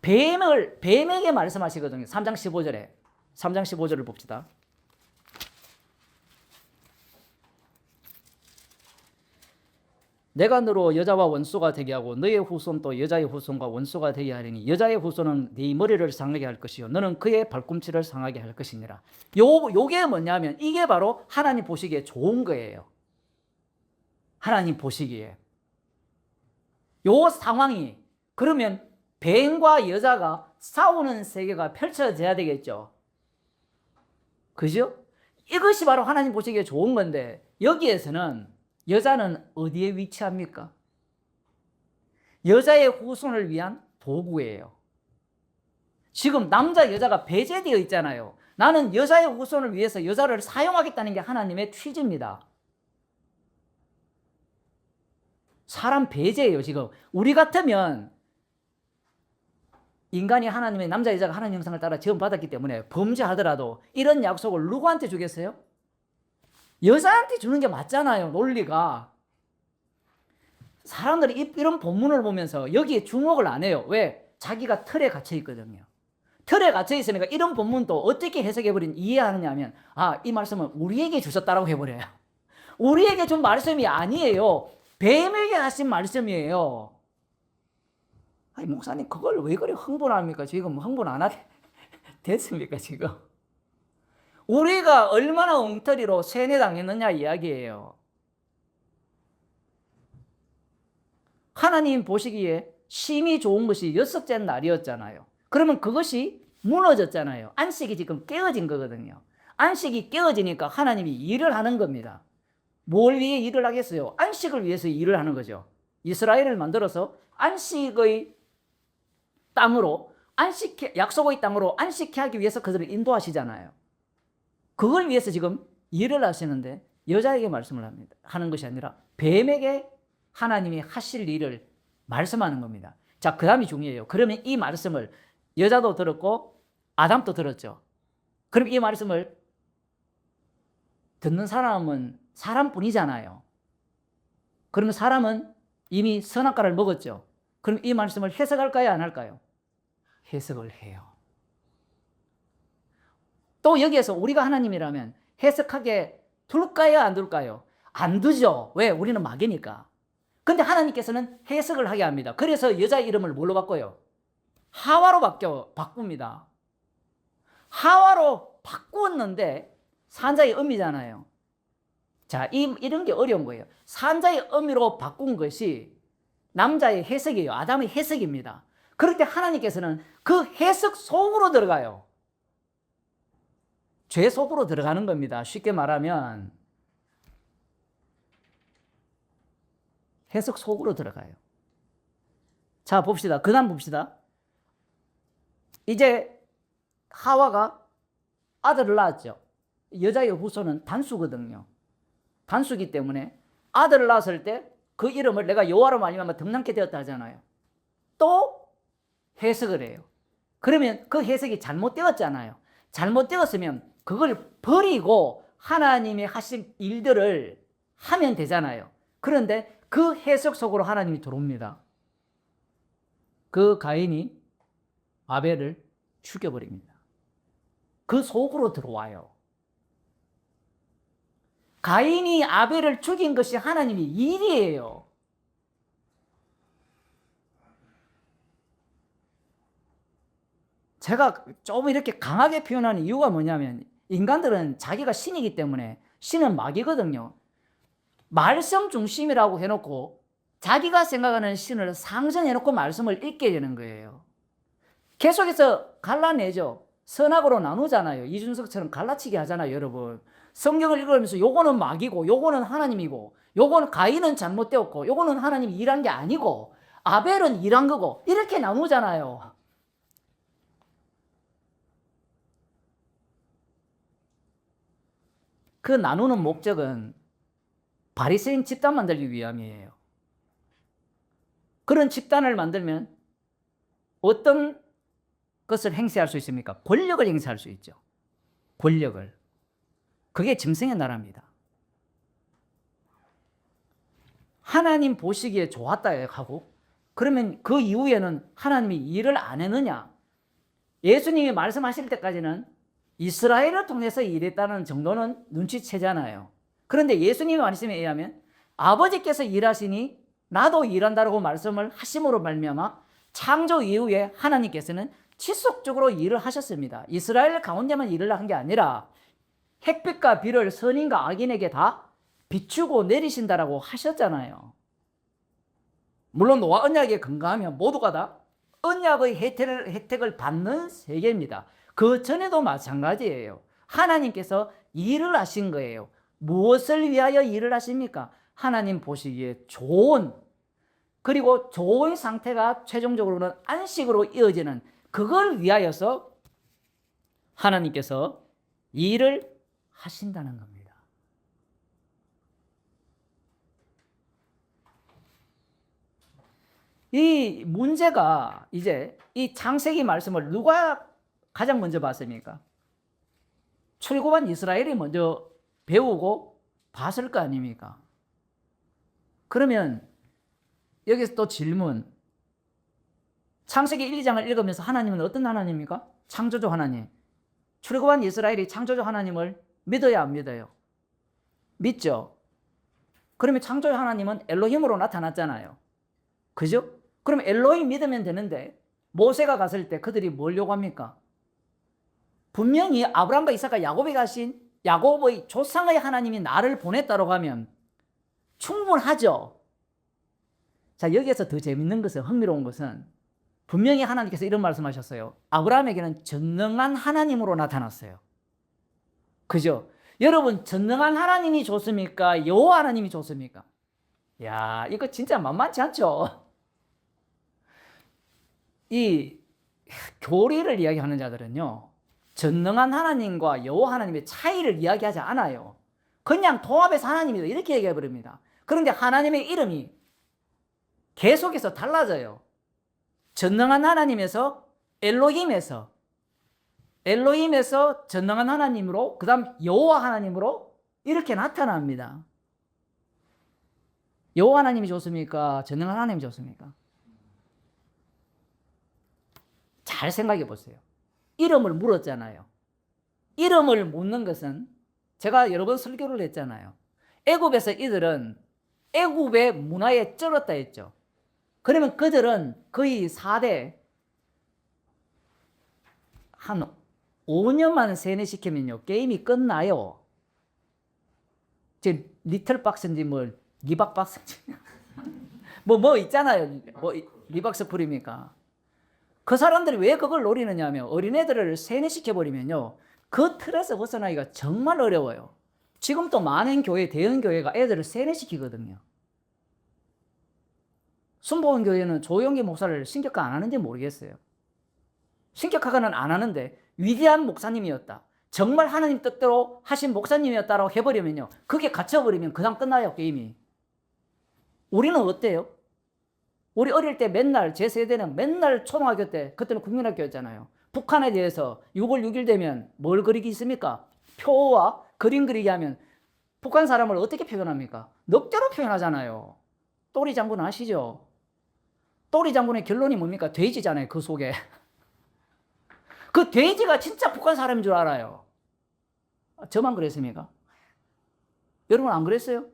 뱀에게 말씀하시거든요. 3장 15절에. 3장 15절을 봅시다. 내가 너로 여자와 원수가 되게 하고 너의 후손도 여자의 후손과 원수가 되게 하리니 여자의 후손은 네 머리를 상하게 할 것이요 너는 그의 발꿈치를 상하게 할 것이니라. 요게 뭐냐면 이게 바로 하나님 보시기에 좋은 거예요. 하나님 보시기에. 요 상황이 그러면 뱀과 여자가 싸우는 세계가 펼쳐져야 되겠죠. 그죠? 이것이 바로 하나님 보시기에 좋은 건데 여기에서는 여자는 어디에 위치합니까? 여자의 후손을 위한 도구예요. 지금 남자 여자가 배제되어 있잖아요. 나는 여자의 후손을 위해서 여자를 사용하겠다는 게 하나님의 취지입니다. 사람 배제예요. 지금 우리 같으면 인간이 하나님의 남자 여자가 하나님 형상을 따라 지음받았기 때문에 범죄하더라도 이런 약속을 누구한테 주겠어요? 여자한테 주는 게 맞잖아요. 논리가. 사람들이 이런 본문을 보면서 여기에 주목을 안 해요. 왜? 자기가 틀에 갇혀 있거든요. 틀에 갇혀 있으니까 이런 본문도 어떻게 해석해버린 이해하느냐 하면 이 말씀은 우리에게 주셨다라고 해버려요. 우리에게 준 말씀이 아니에요. 뱀에게 하신 말씀이에요. 아니 목사님 그걸 왜 그리 흥분합니까? 지금 흥분 안 하게 됐습니까 지금? 우리가 얼마나 엉터리로 세뇌당했느냐 이야기예요. 하나님 보시기에 심히 좋은 것이 여섯째 날이었잖아요. 그러면 그것이 무너졌잖아요. 안식이 지금 깨어진 거거든요. 안식이 깨어지니까 하나님이 일을 하는 겁니다. 뭘 위해 일을 하겠어요? 안식을 위해서 일을 하는 거죠. 이스라엘을 만들어서 안식의 땅으로 약속의 땅으로 안식케 하기 위해서 그들을 인도하시잖아요. 그걸 위해서 지금 일을 하시는데 여자에게 말씀을 합니다. 하는 것이 아니라 뱀에게 하나님이 하실 일을 말씀하는 겁니다. 자, 그 다음이 중요해요. 그러면 이 말씀을 여자도 들었고 아담도 들었죠. 그럼 이 말씀을 듣는 사람은 사람뿐이잖아요. 그러면 사람은 이미 선악과를 먹었죠. 그럼 이 말씀을 해석할까요? 안 할까요? 해석을 해요. 또 여기에서 우리가 하나님이라면 해석하게 둘까요? 안 둘까요? 안 두죠. 왜? 우리는 마귀니까. 근데 하나님께서는 해석을 하게 합니다. 그래서 여자 이름을 뭘로 바꿔요? 하와로 바꿉니다. 하와로 바꾸었는데 산자의 의미잖아요. 자, 이런 게 어려운 거예요. 산자의 의미로 바꾼 것이 남자의 해석이에요. 아담의 해석입니다. 그럴 때 하나님께서는 그 해석 속으로 들어가요. 죄 속으로 들어가는 겁니다. 쉽게 말하면 해석 속으로 들어가요. 자, 봅시다. 그 다음 봅시다. 이제 하와가 아들을 낳았죠. 여자의 후손은 단수거든요. 단수기 때문에 아들을 낳았을 때 그 이름을 내가 여호와로 말미암아 등남케 되었다 하잖아요. 또 해석을 해요. 그러면 그 해석이 잘못되었잖아요. 잘못되었으면 그걸 버리고 하나님이 하신 일들을 하면 되잖아요. 그런데 그 해석 속으로 하나님이 들어옵니다. 그 가인이 아벨을 죽여버립니다. 그 속으로 들어와요. 가인이 아벨을 죽인 것이 하나님의 일이에요. 제가 좀 이렇게 강하게 표현하는 이유가 뭐냐면 인간들은 자기가 신이기 때문에 신은 마귀거든요. 말씀 중심이라고 해놓고 자기가 생각하는 신을 상정해놓고 말씀을 읽게 되는 거예요. 계속해서 갈라내죠. 선악으로 나누잖아요. 이준석처럼 갈라치기 하잖아요, 여러분. 성경을 읽으면서 요거는 마귀고 요거는 하나님이고 요거는 가인은 잘못되었고 요거는 하나님이 일한 게 아니고 아벨은 일한 거고 이렇게 나누잖아요. 그 나누는 목적은 바리새인 집단 만들기 위함이에요. 그런 집단을 만들면 어떤 것을 행사할 수 있습니까? 권력을 행사할 수 있죠. 권력을. 그게 짐승의 나라입니다. 하나님 보시기에 좋았다 하고 그러면 그 이후에는 하나님이 일을 안 했느냐? 예수님이 말씀하실 때까지는 이스라엘을 통해서 일했다는 정도는 눈치채잖아요. 그런데 예수님의 말씀에 의하면 아버지께서 일하시니 나도 일한다라고 말씀을 하심으로 말미암아 창조 이후에 하나님께서는 지속적으로 일을 하셨습니다. 이스라엘 가운데만 일을 한 게 아니라 햇빛과 비를 선인과 악인에게 다 비추고 내리신다라고 하셨잖아요. 물론 노아 언약에 근거하면 모두가 다 언약의 혜택을 받는 세계입니다. 그 전에도 마찬가지예요. 하나님께서 일을 하신 거예요. 무엇을 위하여 일을 하십니까? 하나님 보시기에 좋은, 그리고 좋은 상태가 최종적으로는 안식으로 이어지는 그걸 위하여서 하나님께서 일을 하신다는 겁니다. 이 문제가 이제 이 창세기 말씀을 누가 가장 먼저 봤습니까? 출애굽한 이스라엘이 먼저 배우고 봤을 거 아닙니까? 그러면 여기서 또 질문. 창세기 1, 2장을 읽으면서 하나님은 어떤 하나님입니까? 창조주 하나님. 출애굽한 이스라엘이 창조주 하나님을 믿어야 안 믿어요? 믿죠? 그러면 창조주 하나님은 엘로힘으로 나타났잖아요. 그죠? 그럼 엘로힘 믿으면 되는데 모세가 갔을 때 그들이 뭘 요구합니까? 분명히 아브라함과 이삭과 야곱이 가신 야곱의 조상의 하나님이 나를 보냈다고 하면 충분하죠. 자, 여기에서 더 재밌는 것은, 흥미로운 것은 분명히 하나님께서 이런 말씀하셨어요. 아브라함에게는 전능한 하나님으로 나타났어요. 그죠? 여러분, 전능한 하나님이 좋습니까? 여호와 하나님이 좋습니까? 야, 이거 진짜 만만치 않죠? 이 교리를 이야기하는 자들은요, 전능한 하나님과 여호와 하나님의 차이를 이야기하지 않아요. 그냥 통합해서 하나님이다 이렇게 얘기해 버립니다. 그런데 하나님의 이름이 계속해서 달라져요. 전능한 하나님에서 엘로힘에서 전능한 하나님으로, 그 다음 여호와 하나님으로 이렇게 나타납니다. 여호와 하나님이 좋습니까? 전능한 하나님이 좋습니까? 잘 생각해 보세요. 이름을 물었잖아요. 이름을 묻는 것은 제가 여러 번 설교를 했잖아요. 애굽에서 이들은 애굽의 문화에 쩔었다 했죠. 그러면 그들은 거의 4대 한 5년만 세뇌시키면요 게임이 끝나요. 지금 리틀박스인지 뭐 리박박스인지 뭐 있잖아요. 뭐 리박스풀입니까? 그 사람들이 왜 그걸 노리느냐 하면 어린애들을 세뇌시켜버리면요 그 틀에서 벗어나기가 정말 어려워요. 지금도 많은 교회, 대형 교회가 애들을 세뇌시키거든요. 순복음 교회는 조용기 목사를 신격화 안 하는지 모르겠어요. 신격화는 안 하는데 위대한 목사님이었다, 정말 하나님 뜻대로 하신 목사님이었다라고 해버리면요 그게 갇혀버리면 그냥 끝나요, 게임이. 우리는 어때요? 우리 어릴 때 맨날, 제 세대는 맨날 초등학교 때, 그때는 국민학교였잖아요. 북한에 대해서 6월 6일 되면 뭘 그리기 있습니까? 표와 그림 그리기 하면 북한 사람을 어떻게 표현합니까? 넉대로 표현하잖아요. 또리 장군 아시죠? 또리 장군의 결론이 뭡니까? 돼지잖아요, 그 속에. 그 돼지가 진짜 북한 사람인 줄 알아요. 저만 그랬습니까? 여러분 안 그랬어요?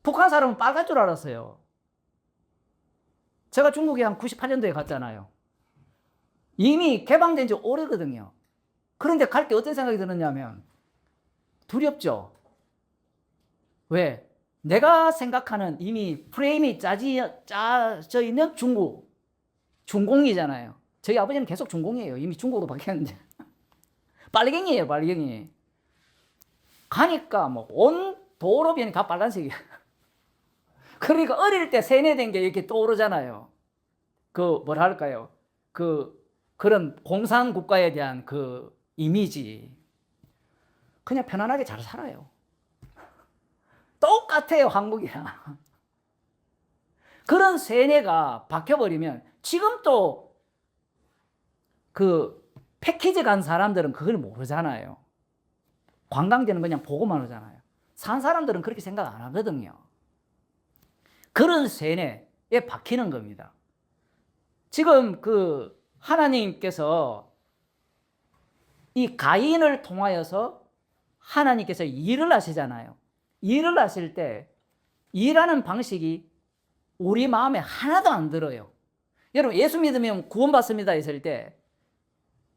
북한 사람은 빨갈 줄 알았어요. 제가 중국에 한 98년도에 갔잖아요. 이미 개방된 지 오래거든요. 그런데 갈 때 어떤 생각이 들었냐면 두렵죠. 왜? 내가 생각하는 이미 프레임이 짜져 있는 중공이잖아요. 저희 아버지는 계속 중공이에요. 이미 중국으로 바뀌었는데. 빨갱이에요, 빨갱이. 가니까 뭐 온 도로변이 다 빨간색이야. 그러니까 어릴 때 세뇌된 게 이렇게 떠오르잖아요. 그 뭐라 할까요? 그런 공산 국가에 대한 그 이미지. 그냥 편안하게 잘 살아요. 똑같아요, 한국이랑. 그런 세뇌가 박혀버리면 지금 또 그 패키지 간 사람들은 그걸 모르잖아요. 관광지는 그냥 보고만 하잖아요. 산 사람들은 그렇게 생각 안 하거든요. 그런 세뇌에 박히는 겁니다. 지금 그 하나님께서 이 가인을 통하여서 하나님께서 일을 하시잖아요. 일을 하실 때 일하는 방식이 우리 마음에 하나도 안 들어요. 여러분 예수 믿으면 구원받습니다 했을 때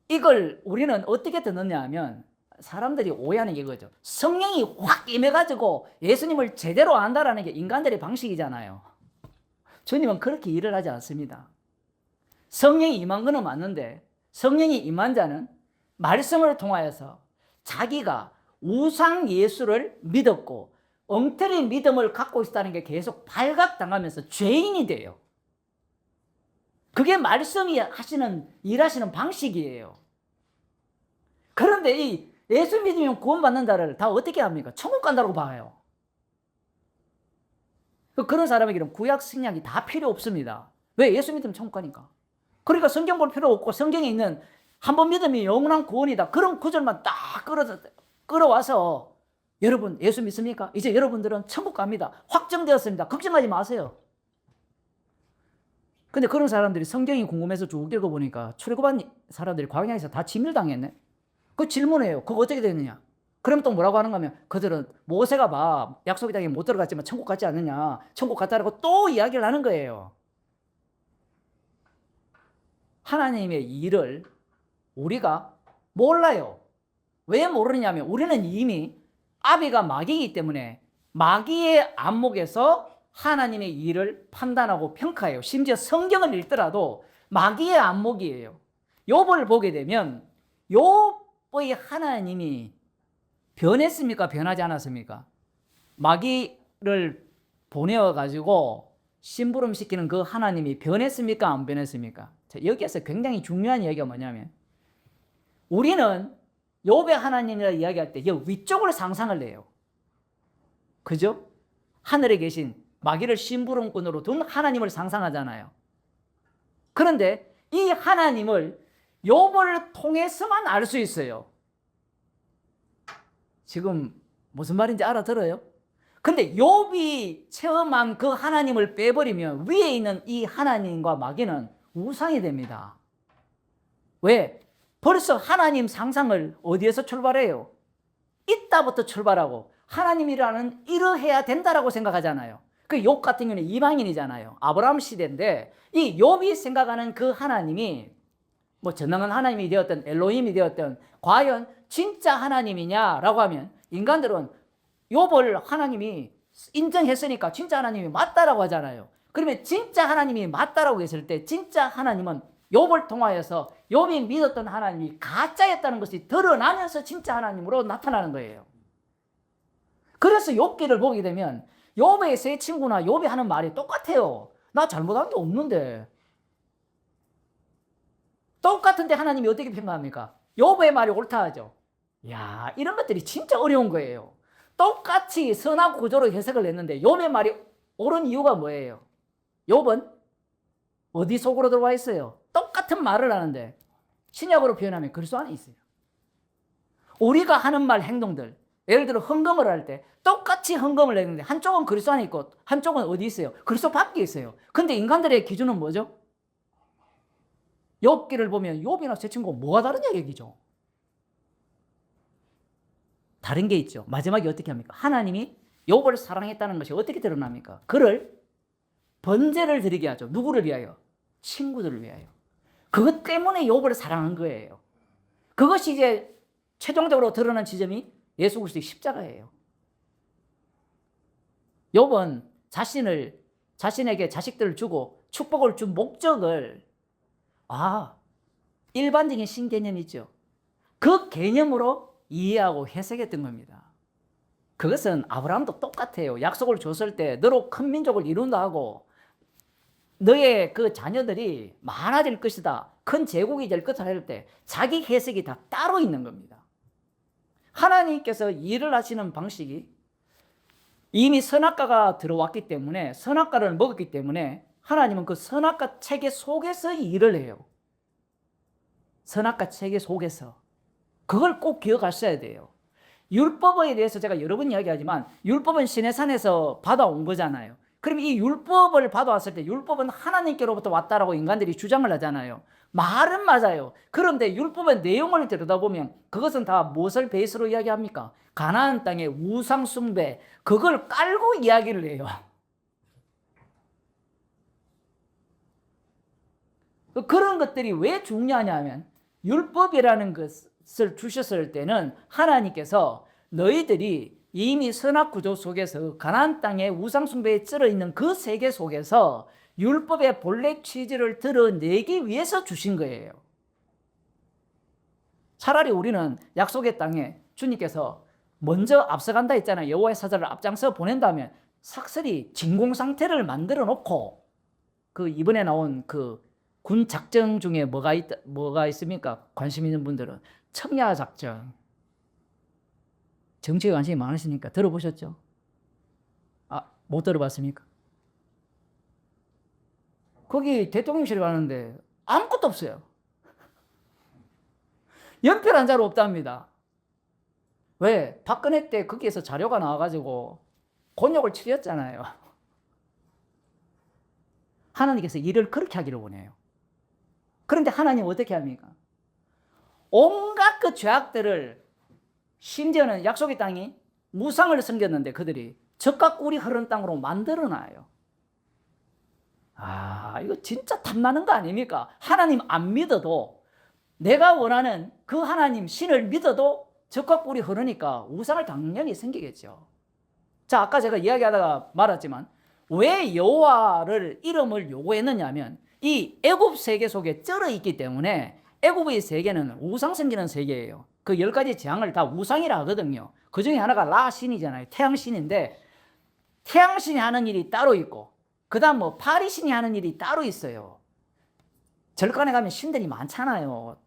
이걸 우리는 어떻게 듣느냐 하면 사람들이 오해하는 게 이거죠. 성령이 확 임해가지고 예수님을 제대로 안다라는 게 인간들의 방식이잖아요. 주님은 그렇게 일을 하지 않습니다. 성령이 임한 거는 맞는데 성령이 임한 자는 말씀을 통하여서 자기가 우상 예수를 믿었고 엉터리 믿음을 갖고 있다는 게 계속 발각당하면서 죄인이 돼요. 그게 말씀이 일하시는 방식이에요. 그런데 이 예수 믿으면 구원받는다를 다 어떻게 합니까? 천국 간다고 봐요. 그런 사람에게는 구약 신약이 다 필요 없습니다. 왜? 예수 믿으면 천국 가니까. 그러니까 성경 볼 필요 없고 성경에 있는 한 번 믿으면 영원한 구원이다. 그런 구절만 딱 끌어와서 여러분 예수 믿습니까? 이제 여러분들은 천국 갑니다. 확정되었습니다. 걱정하지 마세요. 근데 그런 사람들이 성경이 궁금해서 쭉 읽어보니까 출애굽한 사람들이 광야에서 다 진멸당했네. 그 질문해요. 그거 어떻게 되느냐? 그럼 또 뭐라고 하는가 하면 그들은 모세가 봐 약속의 땅에 못 들어갔지만 천국 갔지 않느냐? 천국 갔다라고 또 이야기를 하는 거예요. 하나님의 일을 우리가 몰라요. 왜 모르냐면 우리는 이미 아비가 마귀이기 때문에 마귀의 안목에서 하나님의 일을 판단하고 평가해요. 심지어 성경을 읽더라도 마귀의 안목이에요. 욥을 보게 되면 욥의 하나님이 변했습니까? 변하지 않았습니까? 마귀를 보내어가지고 심부름시키는 그 하나님이 변했습니까? 안 변했습니까? 자, 여기에서 굉장히 중요한 이야기가 뭐냐면 우리는 욥의 하나님이라 이야기할 때 위쪽을 상상을 해요. 그죠? 하늘에 계신 마귀를 심부름꾼으로 둔 하나님을 상상하잖아요. 그런데 이 하나님을 욥을 통해서만 알 수 있어요. 지금 무슨 말인지 알아들어요? 근데 욥이 체험한 그 하나님을 빼버리면 위에 있는 이 하나님과 마귀는 우상이 됩니다. 왜? 벌써 하나님 상상을 어디에서 출발해요? 있다부터 출발하고 하나님이라는 이러해야 된다라고 생각하잖아요. 그 욥 같은 경우는 이방인이잖아요. 아브라함 시대인데 이 욥이 생각하는 그 하나님이 뭐 전능한 하나님이 되었든 엘로힘이 되었든 과연 진짜 하나님이냐라고 하면 인간들은 욥을 하나님이 인정했으니까 진짜 하나님이 맞다라고 하잖아요. 그러면 진짜 하나님이 맞다라고 했을 때 진짜 하나님은 욥을 통하여서 욥이 믿었던 하나님이 가짜였다는 것이 드러나면서 진짜 하나님으로 나타나는 거예요. 그래서 욥기를 보게 되면 욥의 세 친구나 욥이 하는 말이 똑같아요. 나 잘못한 게 없는데. 똑같은데 하나님이 어떻게 평가합니까? 욥의 말이 옳다 하죠. 야, 이런 것들이 진짜 어려운 거예요. 똑같이 선하고 구조로 해석을 했는데 욥의 말이 옳은 이유가 뭐예요? 욥은 어디 속으로 들어와 있어요? 똑같은 말을 하는데 신약으로 표현하면 그리스도 안에 있어요. 우리가 하는 말, 행동들, 예를 들어 헌금을 할 때 똑같이 헌금을 내는데 한쪽은 그리스도 안에 있고 한쪽은 어디 있어요? 그리스도 밖에 있어요. 근데 인간들의 기준은 뭐죠? 욥기를 보면 욥이나 제 친구가 뭐가 다르냐 얘기죠. 다른 게 있죠. 마지막에 어떻게 합니까? 하나님이 욥을 사랑했다는 것이 어떻게 드러납니까? 그를 번제를 드리게 하죠. 누구를 위하여? 친구들을 위하여. 그것 때문에 욥을 사랑한 거예요. 그것이 이제 최종적으로 드러난 지점이 예수 그리스도의 십자가예요. 욥은 자신에게 자식들을 주고 축복을 준 목적을 일반적인 신개념이죠. 그 개념으로 이해하고 해석했던 겁니다. 그것은 아브라함도 똑같아요. 약속을 줬을 때 너로 큰 민족을 이룬다 하고 너의 그 자녀들이 많아질 것이다. 큰 제국이 될 것을 할 때 자기 해석이 다 따로 있는 겁니다. 하나님께서 일을 하시는 방식이 이미 선악과가 들어왔기 때문에 선악과를 먹었기 때문에 하나님은 그 선악과 체계 속에서 일을 해요. 선악과 체계 속에서. 그걸 꼭 기억하셔야 돼요. 율법에 대해서 제가 여러 번 이야기하지만 율법은 시내산에서 받아온 거잖아요. 그럼 이 율법을 받아왔을 때 율법은 하나님께로부터 왔다라고 인간들이 주장을 하잖아요. 말은 맞아요. 그런데 율법의 내용을 들여다보면 그것은 다 무엇을 베이스로 이야기합니까? 가나안 땅의 우상 숭배, 그걸 깔고 이야기를 해요. 그런 것들이 왜 중요하냐면 율법이라는 것을 주셨을 때는 하나님께서 너희들이 이미 선악 구조 속에서 가나안 땅의 우상 숭배에 쩔어 있는 그 세계 속에서 율법의 본래 취지를 드러내기 위해서 주신 거예요. 차라리 우리는 약속의 땅에 주님께서 먼저 앞서간다 했잖아요. 여호와의 사자를 앞장서 보낸다면 삭슬이 진공 상태를 만들어 놓고 그 이번에 나온 그 군 작전 중에 뭐가 있습니까? 관심 있는 분들은 청야 작전. 정치에 관심이 많으시니까 들어보셨죠? 못 들어봤습니까? 거기 대통령실에 가는데 아무것도 없어요. 연필 한 자루 없답니다. 왜? 박근혜 때 거기에서 자료가 나와가지고 곤욕을 치렀잖아요. 하나님께서 일을 그렇게 하기를 원해요. 그런데 하나님 어떻게 합니까? 온갖 그 죄악들을, 심지어는 약속의 땅이 무상을 섬겼는데 그들이 젖과 꿀이 흐르는 땅으로 만들어놔요. 이거 진짜 탐나는 거 아닙니까? 하나님 안 믿어도 내가 원하는 그 하나님 신을 믿어도 젖과 꿀이 흐르니까 우상을 당연히 섬기겠죠. 자, 아까 제가 이야기하다가 말았지만 왜 여호와를 이름을 요구했느냐 하면 이 애굽 세계 속에 쩔어 있기 때문에 애굽의 세계는 우상 섬기는 세계예요. 그 10가지 재앙을 다 우상이라 하거든요. 그 중에 하나가 라 신이잖아요. 태양 신인데 태양 신이 하는 일이 따로 있고 그 다음 파리 신이 하는 일이 따로 있어요. 절간에 가면 신들이 많잖아요.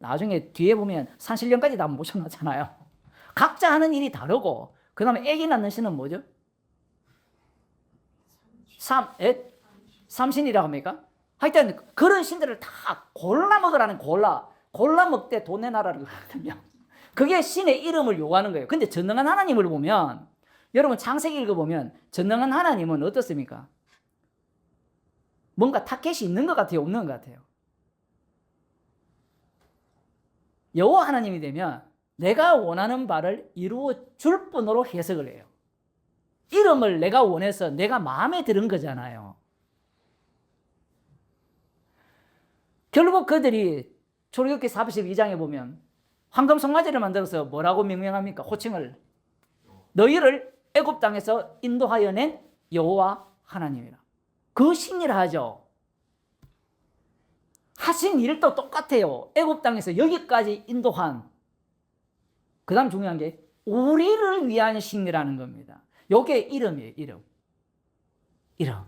나중에 뒤에 보면 산신령까지 다 모셔놨잖아요. 각자 하는 일이 다르고 그 다음에 애기 낳는 신은 뭐죠? 삼신이라고 합니까? 하여튼 그런 신들을 다 골라 먹으라는 골라 먹되 돈 내놔라는 거거든요. 그게 신의 이름을 요구하는 거예요. 근데 전능한 하나님을 보면 여러분 창세기 읽어보면 전능한 하나님은 어떻습니까? 뭔가 타켓이 있는 것 같아요? 없는 것 같아요? 여호와 하나님이 되면 내가 원하는 바를 이루어 줄 뿐으로 해석을 해요. 이름을 내가 원해서 내가 마음에 드는 거잖아요. 결국 그들이 출애굽기 42장에 보면 황금 송아지를 만들어서 뭐라고 명명합니까? 호칭을 너희를 애굽 땅에서 인도하여 낸 여호와 하나님이라. 그 신이라 하죠. 하신 일도 똑같아요. 애굽 땅에서 여기까지 인도한. 그 다음 중요한 게 우리를 위한 신이라는 겁니다. 요게 이름이에요. 이름.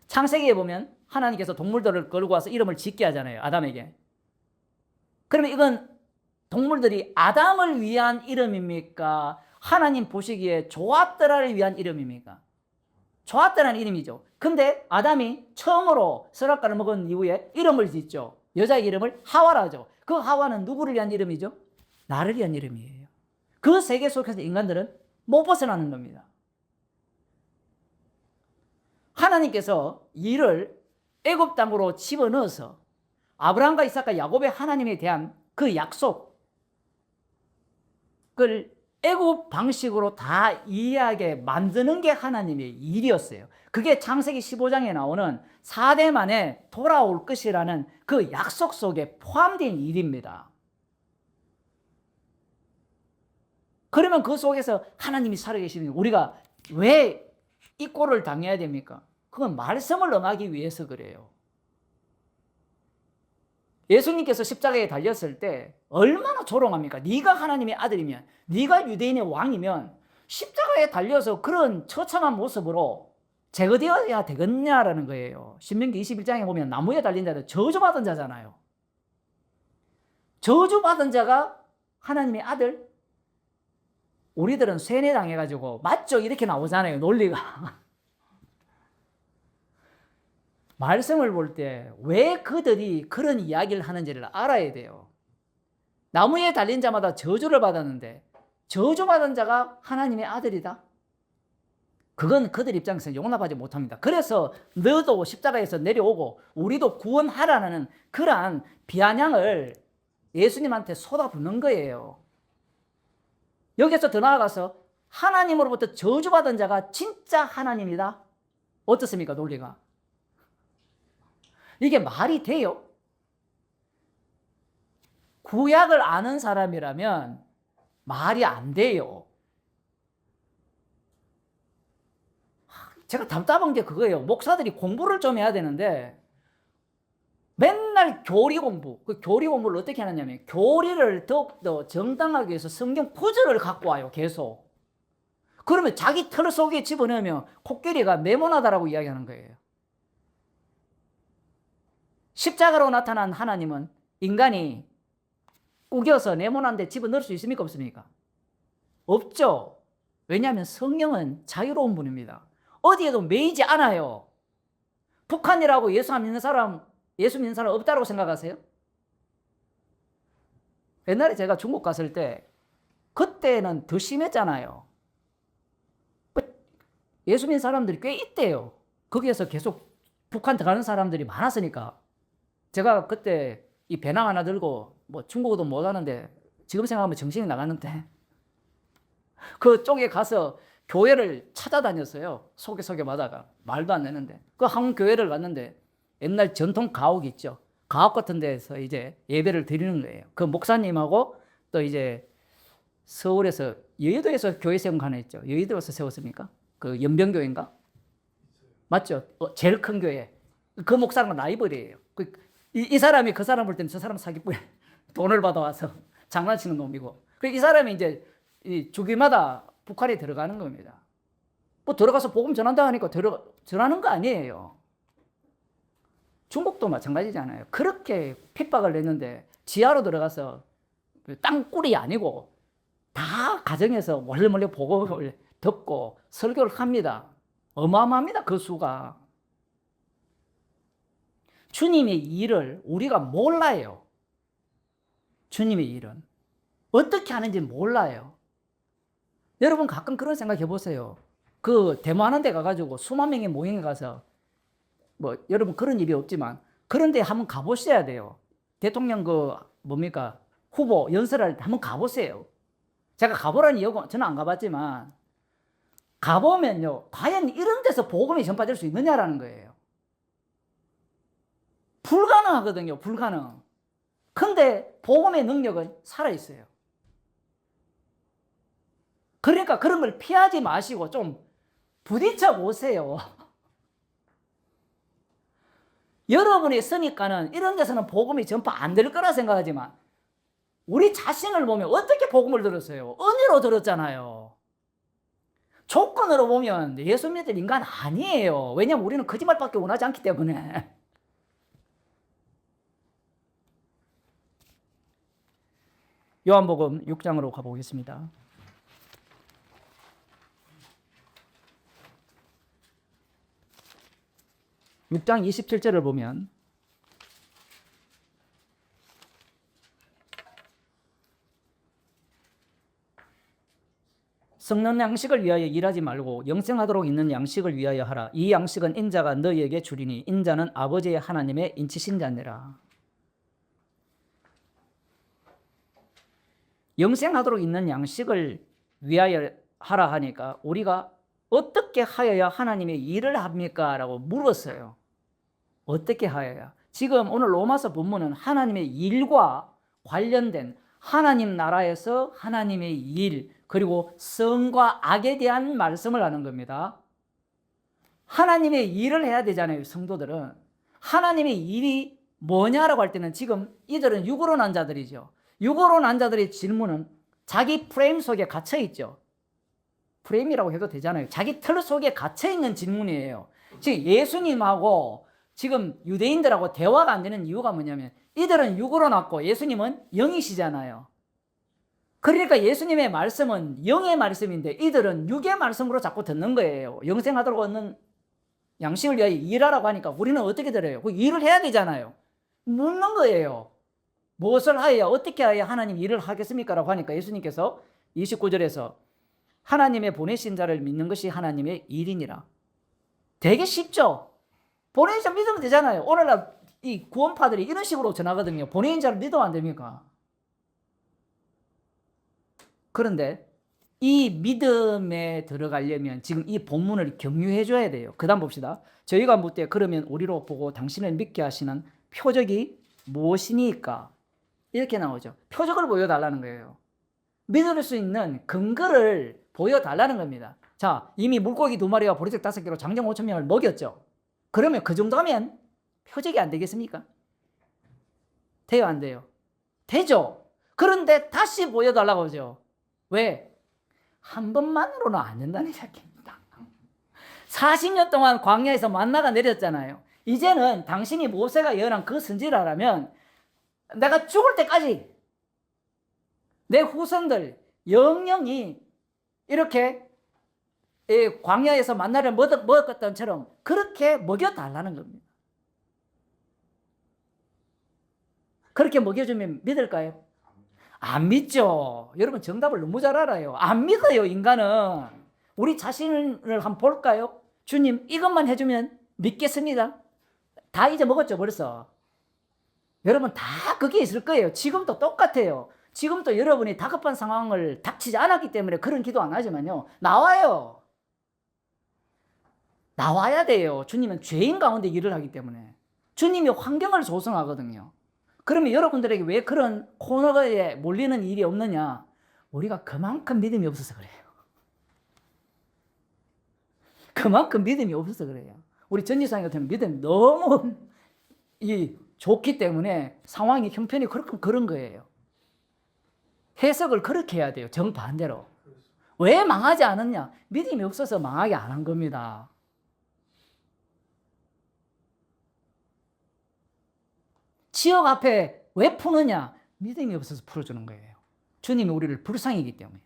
창세기에 보면 하나님께서 동물들을 끌고 와서 이름을 짓게 하잖아요. 아담에게. 그러면 이건 동물들이 아담을 위한 이름입니까? 하나님 보시기에 좋았더라를 위한 이름입니까? 좋았더라는 이름이죠. 근데 아담이 처음으로 선악과를 먹은 이후에 이름을 짓죠. 여자의 이름을 하와라죠. 그 하와는 누구를 위한 이름이죠? 나를 위한 이름이에요. 그 세계 속에서 인간들은 못 벗어나는 겁니다. 하나님께서 이를 애굽 땅으로 집어넣어서 아브라함과 이삭과 야곱의 하나님에 대한 그 약속을 애굽 방식으로 다 이해하게 만드는 게 하나님의 일이었어요. 그게 창세기 15장에 나오는 4대 만에 돌아올 것이라는 그 약속 속에 포함된 일입니다. 그러면 그 속에서 하나님이 살아계시는 우리가 왜 이 꼴을 당해야 됩니까? 그건 말씀을 응하기 위해서 그래요. 예수님께서 십자가에 달렸을 때 얼마나 조롱합니까? 네가 하나님의 아들이면, 네가 유대인의 왕이면 십자가에 달려서 그런 처참한 모습으로 제거되어야 되겠냐라는 거예요. 신명기 21장에 보면 나무에 달린 자는 저주받은 자잖아요. 저주받은 자가 하나님의 아들? 우리들은 세뇌당해가지고 맞죠? 이렇게 나오잖아요. 논리가. 말씀을 볼 때 왜 그들이 그런 이야기를 하는지를 알아야 돼요. 나무에 달린 자마다 저주를 받았는데 저주받은 자가 하나님의 아들이다? 그건 그들 입장에서 용납하지 못합니다. 그래서 너도 십자가에서 내려오고 우리도 구원하라는 그러한 비아냥을 예수님한테 쏟아붓는 거예요. 여기서 더 나아가서 하나님으로부터 저주받은 자가 진짜 하나님이다? 어떻습니까, 논리가? 이게 말이 돼요? 구약을 아는 사람이라면 말이 안 돼요. 제가 답답한 게 그거예요. 목사들이 공부를 좀 해야 되는데 맨날 교리 공부, 그 교리 공부를 어떻게 하느냐면 교리를 더욱더 정당하기 위해서 성경 구절을 갖고 와요. 계속. 그러면 자기 틀 속에 집어넣으면 코끼리가 네모나다라고 이야기하는 거예요. 십자가로 나타난 하나님은 인간이 꾸겨서 네모난 데 집어넣을 수 있습니까? 없습니까? 없죠. 왜냐하면 성령은 자유로운 분입니다. 어디에도 매이지 않아요. 북한이라고 예수 믿는 사람 없다고 생각하세요? 옛날에 제가 중국 갔을 때 그때는 더 심했잖아요. 예수 믿는 사람들이 꽤 있대요. 거기에서 계속 북한 들어가는 사람들이 많았으니까. 제가 그때 이 배낭 하나 들고 뭐 중국어도 못하는데 지금 생각하면 정신이 나갔는데 그쪽에 가서 교회를 찾아다녔어요. 소개마다가 말도 안 되는데 그 한 교회를 갔는데 옛날 전통 가옥 있죠. 가옥 같은 데서 이제 예배를 드리는 거예요. 그 목사님하고 또 이제 서울에서 여의도에서 교회 세운 거 하나 있죠. 여의도에서 세웠습니까? 그 연변교회인가? 맞죠? 제일 큰 교회. 그 목사는 라이벌이에요. 이 사람이 그 사람 볼 때는 저 사람 사기꾼 돈을 받아와서 장난치는 놈이고. 이 사람이 이제 주기마다 북한에 들어가는 겁니다. 뭐 들어가서 복음 전한다 하니까 전하는 거 아니에요. 중국도 마찬가지잖아요. 그렇게 핍박을 냈는데 지하로 들어가서 땅굴이 아니고 다 가정에서 몰래 복음을 듣고 설교를 합니다. 어마어마합니다. 그 수가. 주님의 일을 우리가 몰라요. 주님의 일은 어떻게 하는지 몰라요. 여러분 가끔 그런 생각 해보세요. 그 데모하는 데 가가지고 수만 명의 모임에 가서 뭐 여러분 그런 일이 없지만 그런 데 한번 가보셔야 돼요. 대통령 후보 연설할 때 한번 가보세요. 제가 가보라는 이유가 저는 안 가봤지만 가보면요 과연 이런 데서 복음이 전파될 수 있느냐라는 거예요. 불가능하거든요. 불가능. 근데 복음의 능력은 살아있어요. 그러니까 그런 걸 피하지 마시고 좀 부딪혀 보세요. 여러분이 있으니까는 이런 데서는 복음이 전파 안 될 거라 생각하지만 우리 자신을 보면 어떻게 복음을 들었어요? 은혜로 들었잖아요. 조건으로 보면 예수 믿을 인간 아니에요. 왜냐하면 우리는 거짓말밖에 원하지 않기 때문에. 요한복음 6장으로 가보겠습니다. 6장 27절을 보면 썩는 양식을 위하여 일하지 말고 영생하도록 있는 양식을 위하여 하라. 이 양식은 인자가 너희에게 주리니 인자는 아버지의 하나님의 인치신 자니라. 영생하도록 있는 양식을 위하여 하라 하니까 우리가 어떻게 하여야 하나님의 일을 합니까? 라고 물었어요. 어떻게 하여야? 지금 오늘 로마서 본문은 하나님의 일과 관련된 하나님 나라에서 하나님의 일, 그리고 선과 악에 대한 말씀을 하는 겁니다. 하나님의 일을 해야 되잖아요, 성도들은. 하나님의 일이 뭐냐라고 할 때는 지금 이들은 육으로 난 자들이죠. 육으로 난 자들의 질문은 자기 프레임 속에 갇혀 있죠. 프레임이라고 해도 되잖아요. 자기 틀 속에 갇혀 있는 질문이에요. 지금 예수님하고 지금 유대인들하고 대화가 안 되는 이유가 뭐냐면 이들은 육으로 났고 예수님은 영이시잖아요. 그러니까 예수님의 말씀은 영의 말씀인데 이들은 육의 말씀으로 자꾸 듣는 거예요. 영생하도록 얻는 양식을 위하여 일하라고 하니까 우리는 어떻게 들어요? 그 일을 해야 되잖아요. 묻는 거예요. 무엇을 하여야 어떻게 하여야 하나님 일을 하겠습니까? 라고 하니까 예수님께서 29절에서 하나님의 보내신 자를 믿는 것이 하나님의 일이니라. 되게 쉽죠? 보내신 자 믿으면 되잖아요. 오늘날 이 구원파들이 이런 식으로 전하거든요. 보내신 자를 믿으면 안 됩니까? 그런데 이 믿음에 들어가려면 지금 이 본문을 경유해 줘야 돼요. 그 다음 봅시다. 저희가 묻되 그러면 우리로 보고 당신을 믿게 하시는 표적이 무엇이니까? 이렇게 나오죠. 표적을 보여달라는 거예요. 믿을 수 있는 근거를 보여달라는 겁니다. 자, 이미 물고기 2마리와 보리색 5개로 장정 5,000명을 먹였죠. 그러면 그 정도면 표적이 안 되겠습니까? 돼요, 안 돼요? 되죠. 그런데 다시 보여달라고 하죠. 왜? 한 번만으로는 안 된다는 이야기입니다. 40년 동안 광야에서 만나가 내렸잖아요. 이제는 당신이 모세가 예언한 그 선지를 하라면 내가 죽을 때까지 내 후손들 영영이 이렇게 광야에서 만나를 먹었던 것처럼 그렇게 먹여달라는 겁니다. 그렇게 먹여주면 믿을까요? 안 믿죠. 여러분 정답을 너무 잘 알아요. 안 믿어요, 인간은. 우리 자신을 한번 볼까요? 주님 이것만 해주면 믿겠습니다. 다 잊어먹었죠, 벌써. 여러분 다 거기에 있을 거예요. 지금도 똑같아요. 지금도 여러분이 다급한 상황을 닥치지 않았기 때문에 그런 기도 안 하지만요. 나와요. 나와야 돼요. 주님은 죄인 가운데 일을 하기 때문에. 주님이 환경을 조성하거든요. 그러면 여러분들에게 왜 그런 코너에 몰리는 일이 없느냐? 우리가 그만큼 믿음이 없어서 그래요. 그만큼 믿음이 없어서 그래요. 우리 전지사님 같은 믿음이 너무 좋기 때문에 상황이 형편이 그런 거예요. 해석을 그렇게 해야 돼요. 정반대로. 왜 망하지 않았냐? 믿음이 없어서 망하게 안 한 겁니다. 지역 앞에 왜 푸느냐? 믿음이 없어서 풀어주는 거예요. 주님이 우리를 불쌍히 이기 때문에.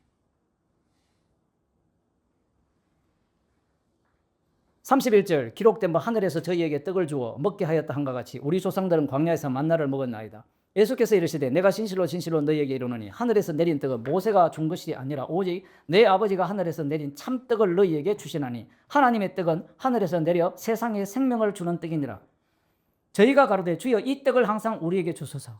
31절 기록된 바 하늘에서 저희에게 떡을 주어 먹게 하였다 한과 같이 우리 조상들은 광야에서 만나를 먹었나이다. 예수께서 이르시되 내가 진실로 진실로 너희에게 이르노니 하늘에서 내린 떡은 모세가 준 것이 아니라 오직 내 아버지가 하늘에서 내린 참떡을 너희에게 주시나니 하나님의 떡은 하늘에서 내려 세상에 생명을 주는 떡이니라. 저희가 가로되 주여 이 떡을 항상 우리에게 주소서.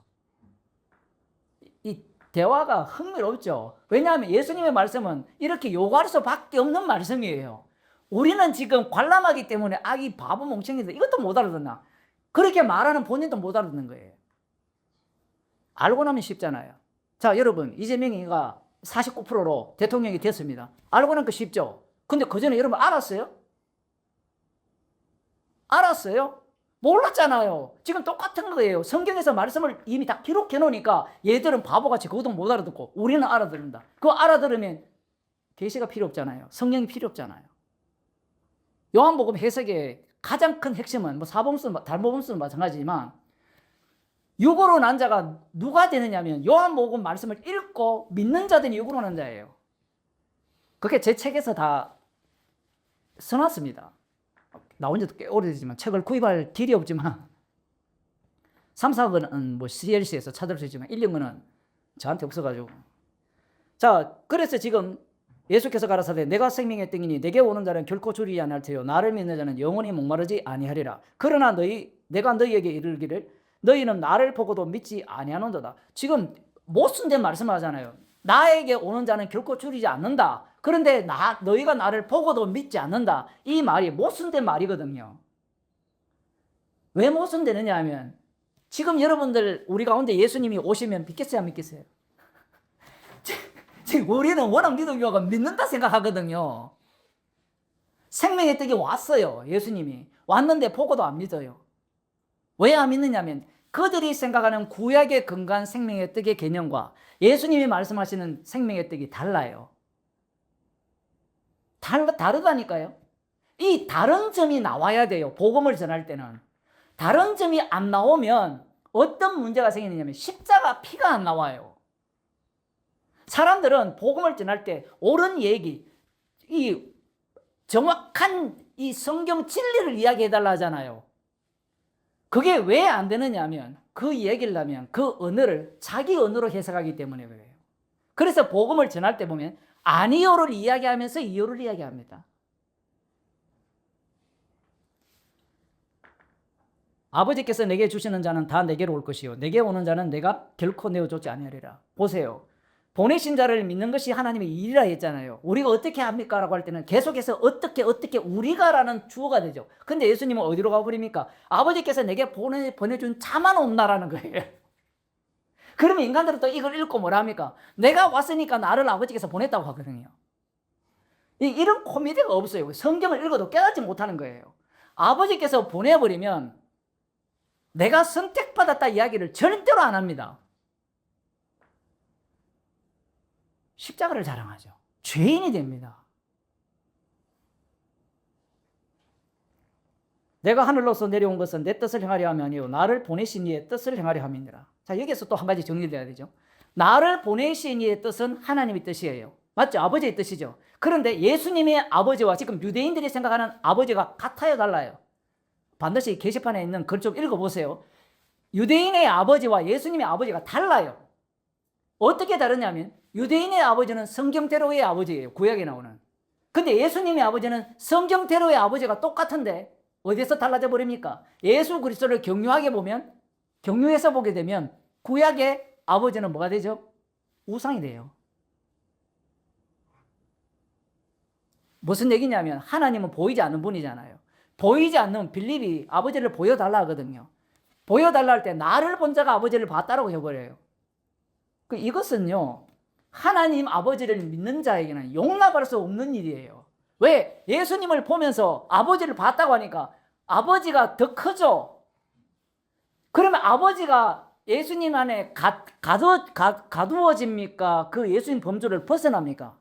이 대화가 흥미롭죠. 왜냐하면 예수님의 말씀은 이렇게 요구할 수밖에 없는 말씀이에요. 우리는 지금 관람하기 때문에 이 바보 멍청이들 이것도 못 알아듣나. 그렇게 말하는 본인도 못 알아듣는 거예요. 알고 나면 쉽잖아요. 자, 여러분 이재명이가 49%로 대통령이 됐습니다. 알고 나니까 쉽죠. 근데 그 전에 여러분 알았어요? 알았어요? 몰랐잖아요. 지금 똑같은 거예요. 성경에서 말씀을 이미 다 기록해 놓으니까 얘들은 바보같이 그것도 못 알아듣고 우리는 알아듣는다. 그거 알아들으면 계시가 필요 없잖아요. 성령이 필요 없잖아요. 요한복음 해석의 가장 큰 핵심은 뭐 사복음서는 달모범서는 마찬가지지만 육으로 난 자가 누가 되느냐면 요한복음 말씀을 읽고 믿는 자들이 육으로 난 자예요. 그게 제 책에서 다 써놨습니다. 나온 지도 꽤 오래되지만 책을 구입할 길이 없지만 3, 4권은 뭐 CLC에서 찾을 수 있지만 1, 2권은 저한테 없어가지고. 자, 그래서 지금 예수께서 가라사대 내가 생명의 떡이니 내게 오는 자는 결코 줄이지 않을 테요 나를 믿는 자는 영원히 목마르지 아니하리라. 그러나 내가 너희에게 이르기를 너희는 나를 보고도 믿지 아니하는도다. 지금 못 쓴데 말씀하잖아요. 나에게 오는 자는 결코 줄이지 않는다. 그런데 너희가 나를 보고도 믿지 않는다. 이 말이 모순된 말이거든요. 왜 모순되느냐 하면 지금 여러분들 우리 가운데 예수님이 오시면 믿겠어요, 안 믿겠어요? 지금 우리는 워낙 믿음교가 믿는다 생각하거든요. 생명의 떡이 왔어요. 예수님이 왔는데 보고도 안 믿어요. 왜 안 믿느냐면 그들이 생각하는 구약의 근간 생명의 떡의 개념과 예수님이 말씀하시는 생명의 떡이 달라요. 다르다니까요. 이 다른 점이 나와야 돼요. 복음을 전할 때는. 다른 점이 안 나오면 어떤 문제가 생기느냐면 십자가 피가 안 나와요. 사람들은 복음을 전할 때 옳은 얘기, 이 정확한 이 성경 진리를 이야기해달라 하잖아요. 그게 왜 안 되느냐 하면 그 얘기를 하면 그 언어를 자기 언어로 해석하기 때문에 그래요. 그래서 복음을 전할 때 보면 아니요를 이야기하면서 이요를 이야기합니다. 아버지께서 내게 주시는 자는 다 내게로 올 것이요 내게 오는 자는 내가 결코 내어주지 아니하리라. 보세요. 보내신 자를 믿는 것이 하나님의 일이라 했잖아요. 우리가 어떻게 합니까? 라고 할 때는 계속해서 어떻게 우리가라는 주어가 되죠. 근데 예수님은 어디로 가버립니까? 아버지께서 내게 보내준 자만 온다라는 거예요. 그러면 인간들은 또 이걸 읽고 뭐라 합니까? 내가 왔으니까 나를 아버지께서 보냈다고 하거든요. 이런 코미디가 없어요. 성경을 읽어도 깨닫지 못하는 거예요. 아버지께서 보내버리면 내가 선택받았다 이야기를 절대로 안 합니다. 십자가를 자랑하죠. 죄인이 됩니다. 내가 하늘로서 내려온 것은 내 뜻을 행하려 함이 아니요 나를 보내신 이의 뜻을 행하려 함이니라. 자, 여기서 또 한 가지 정리돼야 되죠. 나를 보내신 이의 뜻은 하나님의 뜻이에요. 맞죠? 아버지의 뜻이죠. 그런데 예수님의 아버지와 지금 유대인들이 생각하는 아버지가 같아요, 달라요? 반드시 게시판에 있는 글 좀 읽어보세요. 유대인의 아버지와 예수님의 아버지가 달라요. 어떻게 다르냐면 유대인의 아버지는 성경대로의 아버지예요. 구약에 나오는. 근데 예수님의 아버지는 성경대로의 아버지가 똑같은데 어디서 달라져 버립니까? 예수 그리스도를 경유하게 보면, 경유해서 보게 되면 구약의 아버지는 뭐가 되죠? 우상이 돼요. 무슨 얘기냐면 하나님은 보이지 않는 분이잖아요. 보이지 않는 빌립이 아버지를 보여달라 하거든요. 보여달라 할 때 나를 본 자가 아버지를 봤다라고 해버려요. 이것은요, 하나님 아버지를 믿는 자에게는 용납할 수 없는 일이에요. 왜? 예수님을 보면서 아버지를 봤다고 하니까 아버지가 더 크죠? 그러면 아버지가 예수님 안에 가두어집니까? 그 예수님 범주를 벗어납니까?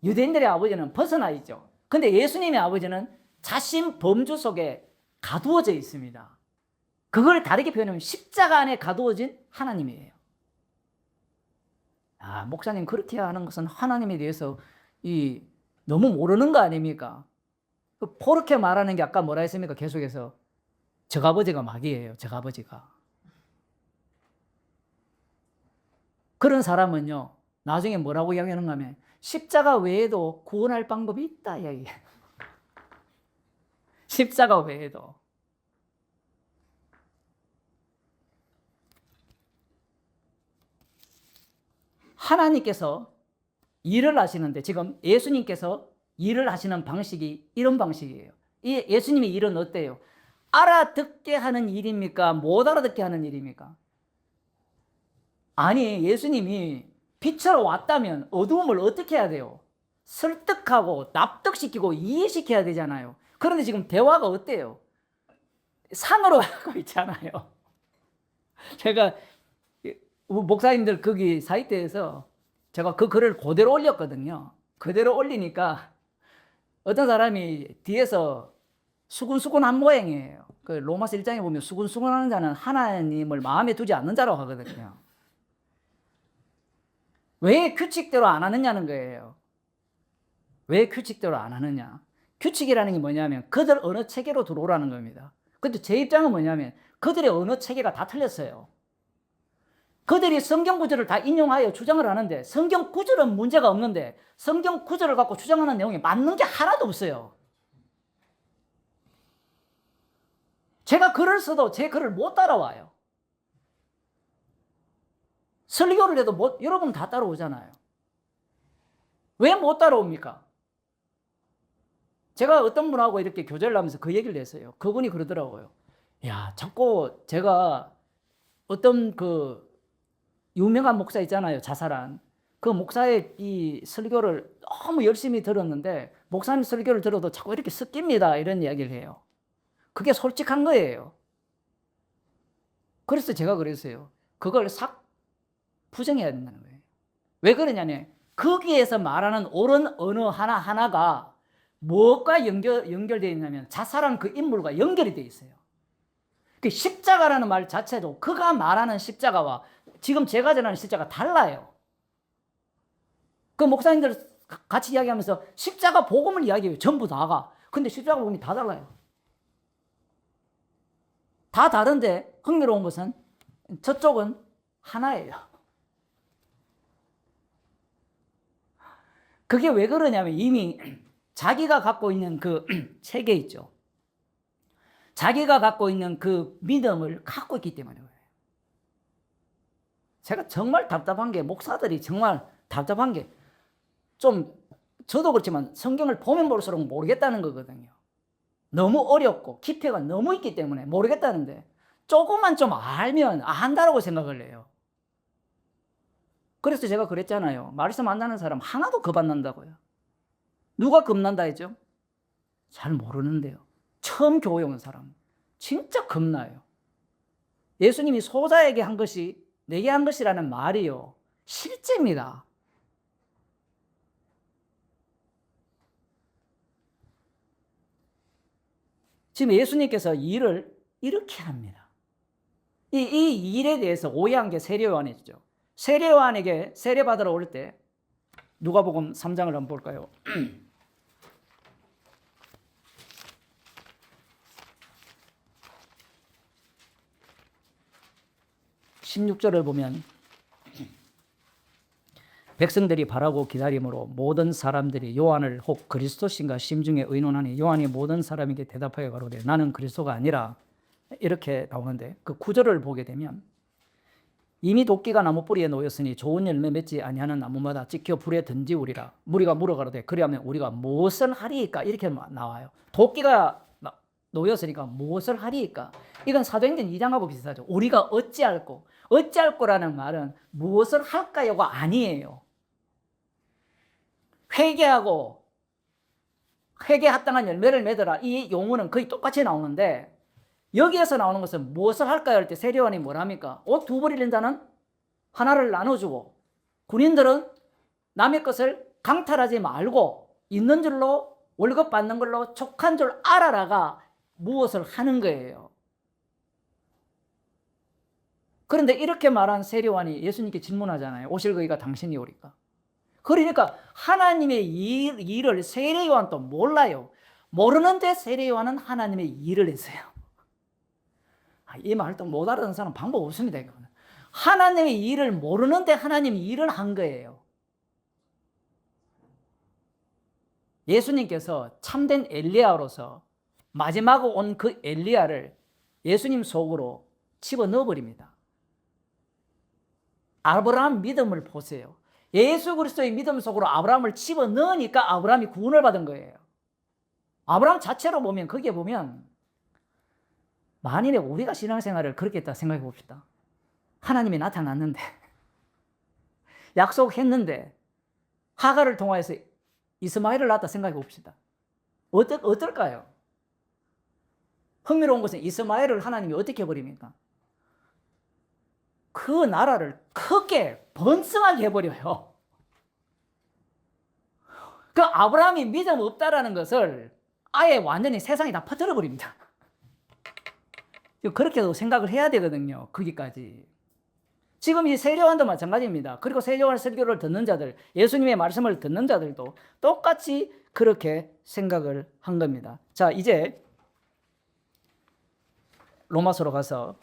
유대인들의 아버지는 벗어나 있죠. 근데 예수님의 아버지는 자신 범주 속에 가두어져 있습니다. 그걸 다르게 표현하면 십자가 안에 가두어진 하나님이에요. 아, 목사님 그렇게 하는 것은 하나님에 대해서 너무 모르는 거 아닙니까? 그렇게 말하는 게 아까 뭐라 했습니까? 계속해서 적아버지가 마귀예요. 적아버지가. 그런 사람은요, 나중에 뭐라고 이야기하는가 하면 십자가 외에도 구원할 방법이 있다 이야기해요. 십자가 외에도. 하나님께서 일을 하시는데 지금 예수님께서 일을 하시는 방식이 이런 방식이에요. 이 예수님의 일은 어때요? 알아듣게 하는 일입니까? 못 알아듣게 하는 일입니까? 아니, 예수님이 빛으로 왔다면 어두움을 어떻게 해야 돼요? 설득하고 납득시키고 이해시켜야 되잖아요. 그런데 지금 대화가 어때요? 산으로 하고 있잖아요. 제가 목사님들 거기 사이트에서 제가 그 글을 그대로 올렸거든요. 그대로 올리니까 어떤 사람이 뒤에서 수군수군한 모양이에요. 그 로마서 1장에 보면 수군수군하는 자는 하나님을 마음에 두지 않는 자라고 하거든요. 왜 규칙대로 안 하느냐는 거예요. 왜 규칙대로 안 하느냐? 규칙이라는 게 뭐냐면 그들 언어 체계로 들어오라는 겁니다. 근데 제 입장은 뭐냐면 그들의 언어 체계가 다 틀렸어요. 그들이 성경 구절을 다 인용하여 주장을 하는데 성경 구절은 문제가 없는데 성경 구절을 갖고 주장하는 내용이 맞는 게 하나도 없어요. 제가 글을 써도 제 글을 못 따라와요. 설교를 해도 여러분 다 따라오잖아요. 왜 못 따라옵니까? 제가 어떤 분하고 이렇게 교제를 하면서 그 얘기를 했어요. 그분이 그러더라고요. 야, 자꾸 제가 어떤 그 유명한 목사 있잖아요. 자살한. 그 목사의 이 설교를 너무 열심히 들었는데 목사님 설교를 들어도 자꾸 이렇게 섞입니다. 이런 이야기를 해요. 그게 솔직한 거예요. 그래서 제가 그랬어요. 그걸 싹 부정해야 된다는 거예요. 왜 그러냐면 거기에서 말하는 옳은 언어 하나하나가 무엇과 연결되어 있냐면 자살한 그 인물과 연결이 되어 있어요. 그 십자가라는 말 자체도 그가 말하는 십자가와 지금 제가 전하는 십자가 달라요. 그 목사님들 같이 이야기하면서 십자가 복음을 이야기해요. 전부 다가. 근데 십자가 복음이 다 달라요. 다 다른데 흥미로운 것은 저쪽은 하나예요. 그게 왜 그러냐면 이미 자기가 갖고 있는 그 체계 있죠. 자기가 갖고 있는 그 믿음을 갖고 있기 때문에 그래요. 제가 정말 답답한 게 목사들이 정말 답답한 게 좀 저도 그렇지만 성경을 보면 볼수록 모르겠다는 거거든요. 너무 어렵고 깊이가 너무 있기 때문에 모르겠다는데 조금만 좀 알면 안다라고 생각을 해요. 그래서 제가 그랬잖아요. 말씀 안 나는 사람 하나도 겁 안 난다고요. 누가 겁난다 했죠? 잘 모르는데요. 처음 교회 온 사람 진짜 겁나요. 예수님이 소자에게 한 것이 내게 한 것이라는 말이요. 실제입니다. 지금 예수님께서 일을 이렇게 합니다. 이 일에 대해서 오해한 게 세례요한이죠. 세례요한에게 세례받으러 올 때 누가복음 3장을 한번 볼까요? 16절을 보면 백성들이 바라고 기다림으로 모든 사람들이 요한을 혹 그리스도신가 심중에 의논하니 요한이 모든 사람에게 대답하여 가로되 나는 그리스도가 아니라 이렇게 나오는데 그 구절을 보게 되면 이미 도끼가 나무 뿌리에 놓였으니 좋은 열매 맺지 아니하는 나무마다 찍혀 불에 던지우리라. 무리가 물어가로되 그리하면 우리가 무엇을 하리이까 이렇게 나와요. 도끼가 놓였으니까 무엇을 하리이까. 이건 사도행전 2장하고 비슷하죠. 우리가 어찌할 거라는 말은 무엇을 할까요가 아니에요. 회개하고 회개 합당한 열매를 맺어라. 이 용어는 거의 똑같이 나오는데 여기에서 나오는 것은 무엇을 할까요? 할 때 세례요한이 뭐랍니까? 옷 두 벌 잃는 자는 하나를 나눠주고 군인들은 남의 것을 강탈하지 말고 있는 줄로 월급 받는 걸로 족한 줄 알아라가 무엇을 하는 거예요. 그런데 이렇게 말한 세례요한이 예수님께 질문하잖아요. 오실 그이가 당신이 오리까? 그러니까 하나님의 일을 세례요한도 몰라요. 모르는데 세례요한은 하나님의 일을 했어요. 이 말도 못 알아듣는 사람 방법 없습니다. 이거는. 하나님의 일을 모르는데 하나님이 일을 한 거예요. 예수님께서 참된 엘리야로서 마지막으로 온 그 엘리야를 예수님 속으로 집어넣어 버립니다. 아브라함 믿음을 보세요. 예수 그리스도의 믿음 속으로 아브라함을 집어넣으니까 아브라함이 구원을 받은 거예요. 아브라함 자체로 보면 거기에 보면 만일에 우리가 신앙생활을 그렇게 했다 생각해 봅시다. 하나님이 나타났는데 약속했는데 하갈을 통하여서 이스마엘을 낳았다 생각해 봅시다. 어떨까요? 흥미로운 것은 이스마엘을 하나님이 어떻게 해버립니까? 그 나라를 크게 번성하게 해버려요. 그 아브라함이 믿음 없다라는 것을 아예 완전히 세상에 다 퍼뜨려 버립니다. 그렇게도 생각을 해야 되거든요. 거기까지. 지금 이 세례요한도 마찬가지입니다. 그리고 세례요한 설교를 듣는 자들, 예수님의 말씀을 듣는 자들도 똑같이 그렇게 생각을 한 겁니다. 자, 이제 로마서로 가서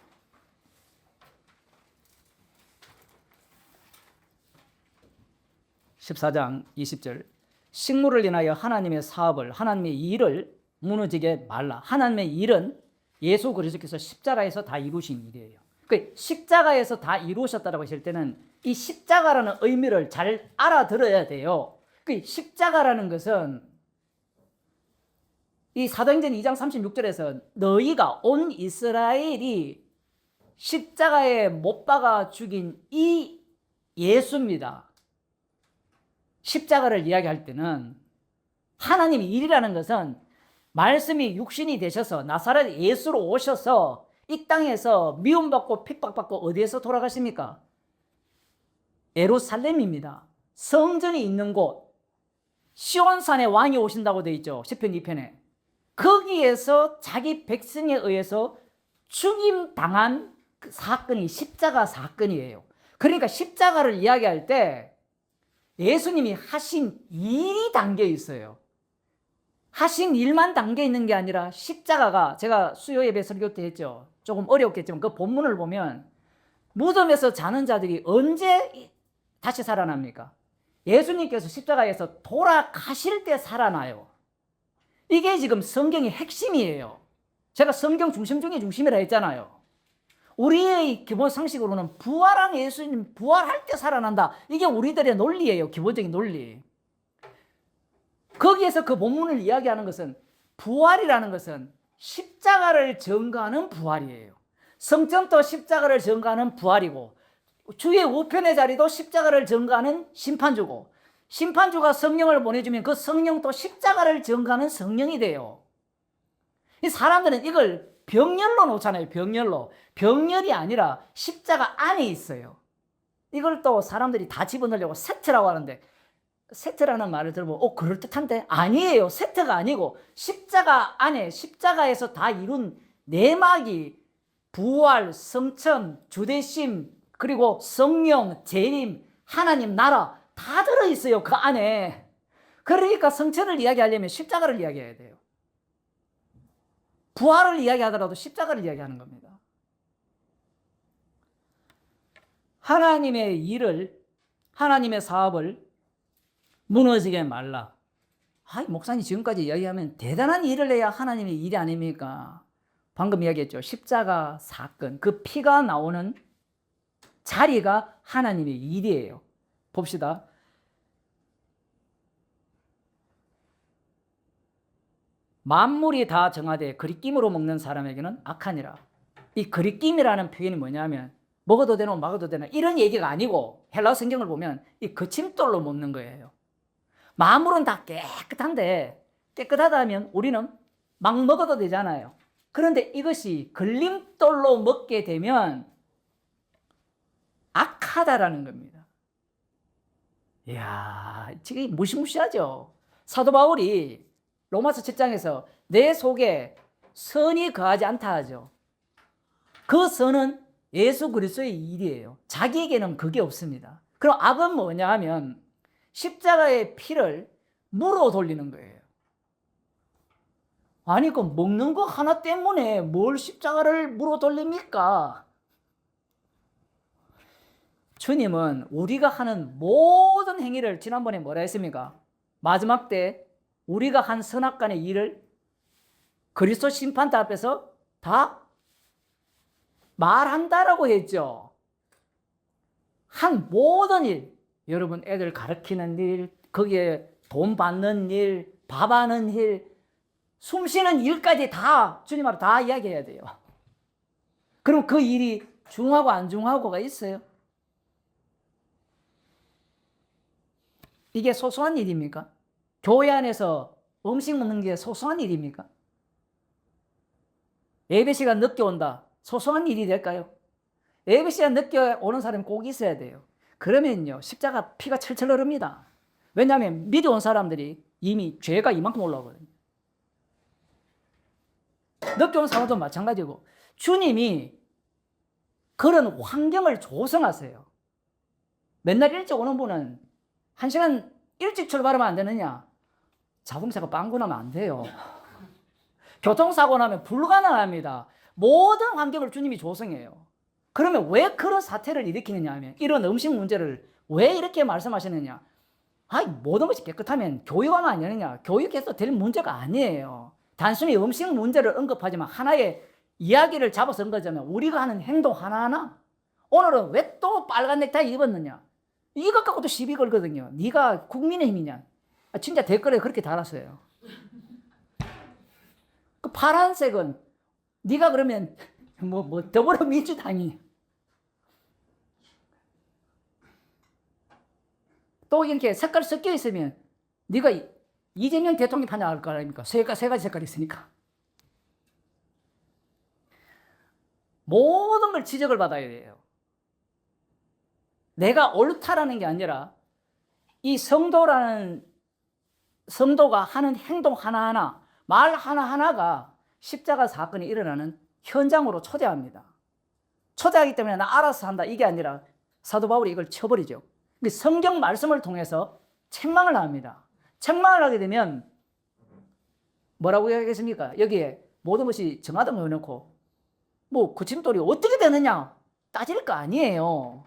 (14장 20절) 식물을 인하여 하나님의 사업을 하나님의 일을 무너지게 말라. 하나님의 일은 예수 그리스도께서 십자가에서 다 이루신 일이에요. 그 십자가에서 다 이루셨다라고 하실 때는 이 십자가라는 의미를 잘 알아들어야 돼요. 그 십자가라는 것은 이 사도행전 2장 36절에서 너희가 온 이스라엘이 십자가에 못 박아 죽인 이 예수입니다. 십자가를 이야기할 때는 하나님의 일이라는 것은 말씀이 육신이 되셔서 나사렛 예수로 오셔서 이 땅에서 미움받고 핍박받고 어디에서 돌아가십니까? 예루살렘입니다. 성전이 있는 곳, 시온산에 왕이 오신다고 되어 있죠. 시편 2편에. 거기에서 자기 백성에 의해서 죽임당한 그 사건이 십자가 사건이에요. 그러니까 십자가를 이야기할 때 예수님이 하신 일이 담겨 있어요. 하신 일만 담겨 있는 게 아니라 십자가가, 제가 수요 예배 설교 때 했죠. 조금 어렵겠지만 그 본문을 보면 무덤에서 자는 자들이 언제 다시 살아납니까? 예수님께서 십자가에서 돌아가실 때 살아나요. 이게 지금 성경의 핵심이에요. 제가 성경 중심 중에 중심이라 했잖아요. 우리의 기본 상식으로는 부활한 예수님 부활할 때 살아난다. 이게 우리들의 논리예요. 기본적인 논리. 거기에서 그 본문을 이야기하는 것은 부활이라는 것은 십자가를 전가하는 부활이에요. 성전도 십자가를 전가하는 부활이고 주의 우편의 자리도 십자가를 전가하는 심판주고 심판주가 성령을 보내주면 그 성령도 십자가를 전가하는 성령이 돼요. 이 사람들은 이걸 병렬로 놓잖아요. 병렬로. 병렬이 아니라 십자가 안에 있어요. 이걸 또 사람들이 다 집어넣으려고 세트라고 하는데 세트라는 말을 들어보면 그럴듯한데 아니에요. 세트가 아니고 십자가 안에 십자가에서 다 이룬 내막이 부활, 성천, 주대심 그리고 성령, 재림, 하나님 나라 다 들어있어요. 그 안에. 그러니까 성천을 이야기하려면 십자가를 이야기해야 돼요. 부활을 이야기하더라도 십자가를 이야기하는 겁니다. 하나님의 일을, 하나님의 사업을 무너지게 말라. 목사님 지금까지 이야기하면 대단한 일을 해야 하나님의 일이 아닙니까? 방금 이야기했죠. 십자가 사건, 그 피가 나오는 자리가 하나님의 일이에요. 봅시다. 만물이 다 정하되 그리낌으로 먹는 사람에게는 악하니라. 이 그리낌이라는 표현이 뭐냐면 먹어도 되나 먹어도 되나 이런 얘기가 아니고 헬라어 성경을 보면 이 거침돌로 먹는 거예요. 만물은 다 깨끗한데 깨끗하다 하면 우리는 막 먹어도 되잖아요. 그런데 이것이 걸림돌로 먹게 되면 악하다라는 겁니다. 이야, 지금 무시무시하죠. 사도 바울이 로마서 7장에서 내 속에 선이 거하지 않다 하죠. 그 선은 예수 그리스도의 일이에요. 자기에게는 그게 없습니다. 그럼 악은 뭐냐 하면 십자가의 피를 물어 돌리는 거예요. 아니 그 먹는 거 하나 때문에 뭘 십자가를 물어 돌립니까? 주님은 우리가 하는 모든 행위를 지난번에 뭐라 했습니까? 마지막 때 우리가 한 선악간의 일을 그리스도 심판대 앞에서 다 말한다라고 했죠. 한 모든 일, 여러분 애들 가르치는 일, 거기에 돈 받는 일, 밥하는 일, 숨 쉬는 일까지 다 주님하고 다 이야기해야 돼요. 그럼 그 일이 중하고 안 중하고가 있어요? 이게 소소한 일입니까? 교회 안에서 음식 먹는 게 소소한 일입니까? 예배 시간 늦게 온다. 소소한 일이 될까요? 예배 시간 늦게 오는 사람이 꼭 있어야 돼요. 그러면요 십자가 피가 철철 흐릅니다. 왜냐하면 미리 온 사람들이 이미 죄가 이만큼 올라오거든요. 늦게 온 사람도 마찬가지고 주님이 그런 환경을 조성하세요. 맨날 일찍 오는 분은 1시간 일찍 출발하면 안 되느냐? 자동차가 빵꾸 나면 안 돼요. 교통사고 나면 불가능합니다. 모든 환경을 주님이 조성해요. 그러면 왜 그런 사태를 일으키느냐 하면 이런 음식 문제를 왜 이렇게 말씀하시느냐? 모든 것이 깨끗하면 교육하면 안 되느냐? 교육해서 될 문제가 아니에요. 단순히 음식 문제를 언급하지만 하나의 이야기를 잡아서 한 거잖아요. 우리가 하는 행동 하나하나. 오늘은 왜 또 빨간 넥타이 입었느냐? 이것 갖고도 시비 걸거든요. 네가 국민의힘이냐? 진짜 댓글에 그렇게 달았어요. 그 파란색은 네가 그러면 뭐 더불어민주당이 또 이렇게 색깔 섞여 있으면 네가 이재명 대통령 판단할 거 아닙니까? 세 가지 색깔이 있으니까. 모든 걸 지적을 받아야 돼요. 내가 옳다라는 게 아니라 이 성도가 하는 행동 하나하나, 말 하나하나가 십자가 사건이 일어나는 현장으로 초대합니다. 초대하기 때문에 나 알아서 한다 이게 아니라 사도 바울이 이걸 쳐버리죠. 성경 말씀을 통해서 책망을 합니다. 책망을 하게 되면 뭐라고 하겠습니까? 여기에 모든 것이 정하다고 해놓고 뭐 그침돌이 어떻게 되느냐 따질 거 아니에요.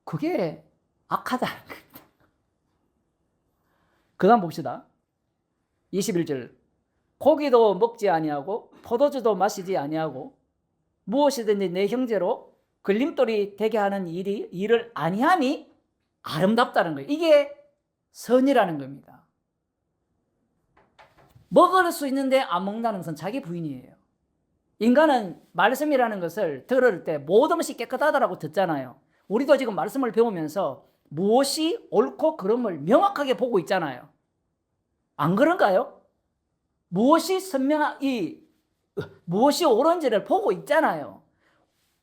그게 악하다. 그 다음 봅시다. 21절. 고기도 먹지 아니하고 포도주도 마시지 아니하고 무엇이든지 내 형제로 걸림돌이 되게 하는 일을 아니함이 아름답다는 거예요. 이게 선이라는 겁니다. 먹을 수 있는데 안 먹는다는 것은 자기 부인이에요. 인간은 말씀이라는 것을 들을 때 모든 것이 깨끗하다라고 듣잖아요. 우리도 지금 말씀을 배우면서 무엇이 옳고 그름을 명확하게 보고 있잖아요. 안 그런가요? 무엇이 무엇이 옳은지를 보고 있잖아요.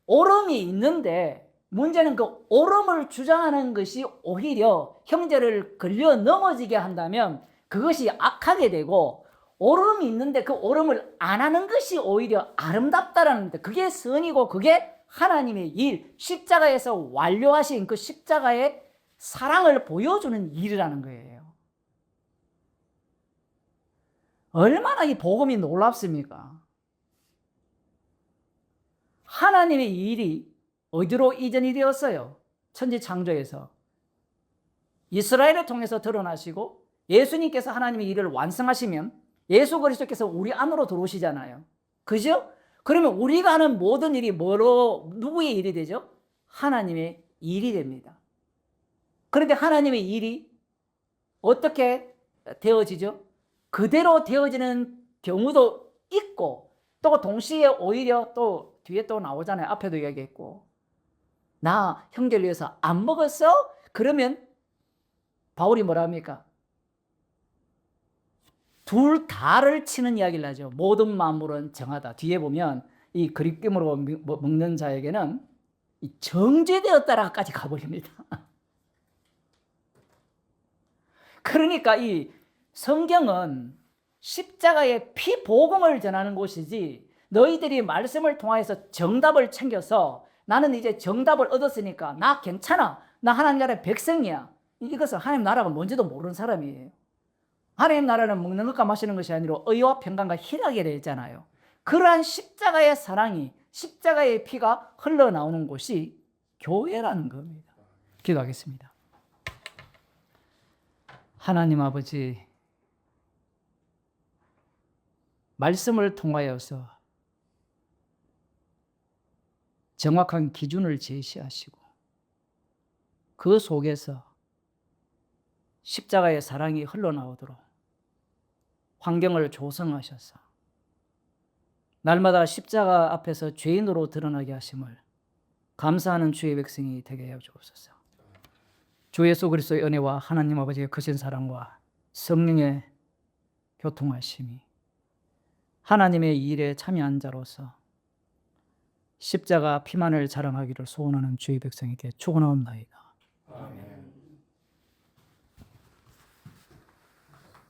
옳음이 있는데 문제는 그 옳음을 주장하는 것이 오히려 형제를 걸려 넘어지게 한다면 그것이 악하게 되고, 옳음이 있는데 그 옳음을 안 하는 것이 오히려 아름답다라는 데, 그게 선이고 그게 하나님의 일, 십자가에서 완료하신 그 십자가의 사랑을 보여주는 일이라는 거예요. 얼마나 이 복음이 놀랍습니까? 하나님의 일이 어디로 이전이 되었어요? 천지 창조에서 이스라엘을 통해서 드러나시고 예수님께서 하나님의 일을 완성하시면 예수 그리스도께서 우리 안으로 들어오시잖아요. 그죠? 그러면 우리가 하는 모든 일이 누구의 일이 되죠? 하나님의 일이 됩니다. 그런데 하나님의 일이 어떻게 되어지죠? 그대로 되어지는 경우도 있고, 또 동시에 오히려 또 뒤에 또 나오잖아요. 앞에도 이야기했고, 나 형제를 위해서 안 먹었어? 그러면 바울이 뭐라 합니까? 둘 다를 치는 이야기를 하죠. 모든 만물은 정하다. 뒤에 보면 이 그리낌으로 먹는 자에게는 정죄되었다라까지 가버립니다. 그러니까 이 성경은 십자가의 피복음을 전하는 곳이지, 너희들이 말씀을 통해서 정답을 챙겨서 나는 이제 정답을 얻었으니까 나 괜찮아, 나 하나님 나라의 백성이야, 이것은 하나님 나라가 뭔지도 모르는 사람이에요. 하나님 나라는 먹는 것과 마시는 것이 아니라 의와 평강과 희락이라 했잖아요. 그러한 십자가의 사랑이, 십자가의 피가 흘러나오는 곳이 교회라는 겁니다. 기도하겠습니다. 하나님 아버지, 말씀을 통하여서 정확한 기준을 제시하시고 그 속에서 십자가의 사랑이 흘러나오도록 환경을 조성하셔서 날마다 십자가 앞에서 죄인으로 드러나게 하심을 감사하는 주의 백성이 되게 하여 주옵소서. 주 예수 그리스도의 은혜와 하나님 아버지의 크신 사랑과 성령의 교통하심이 하나님의 일에 참여한 자로서 십자가 피만을 자랑하기를 소원하는 주의 백성에게 축원하옵나이다. 아멘.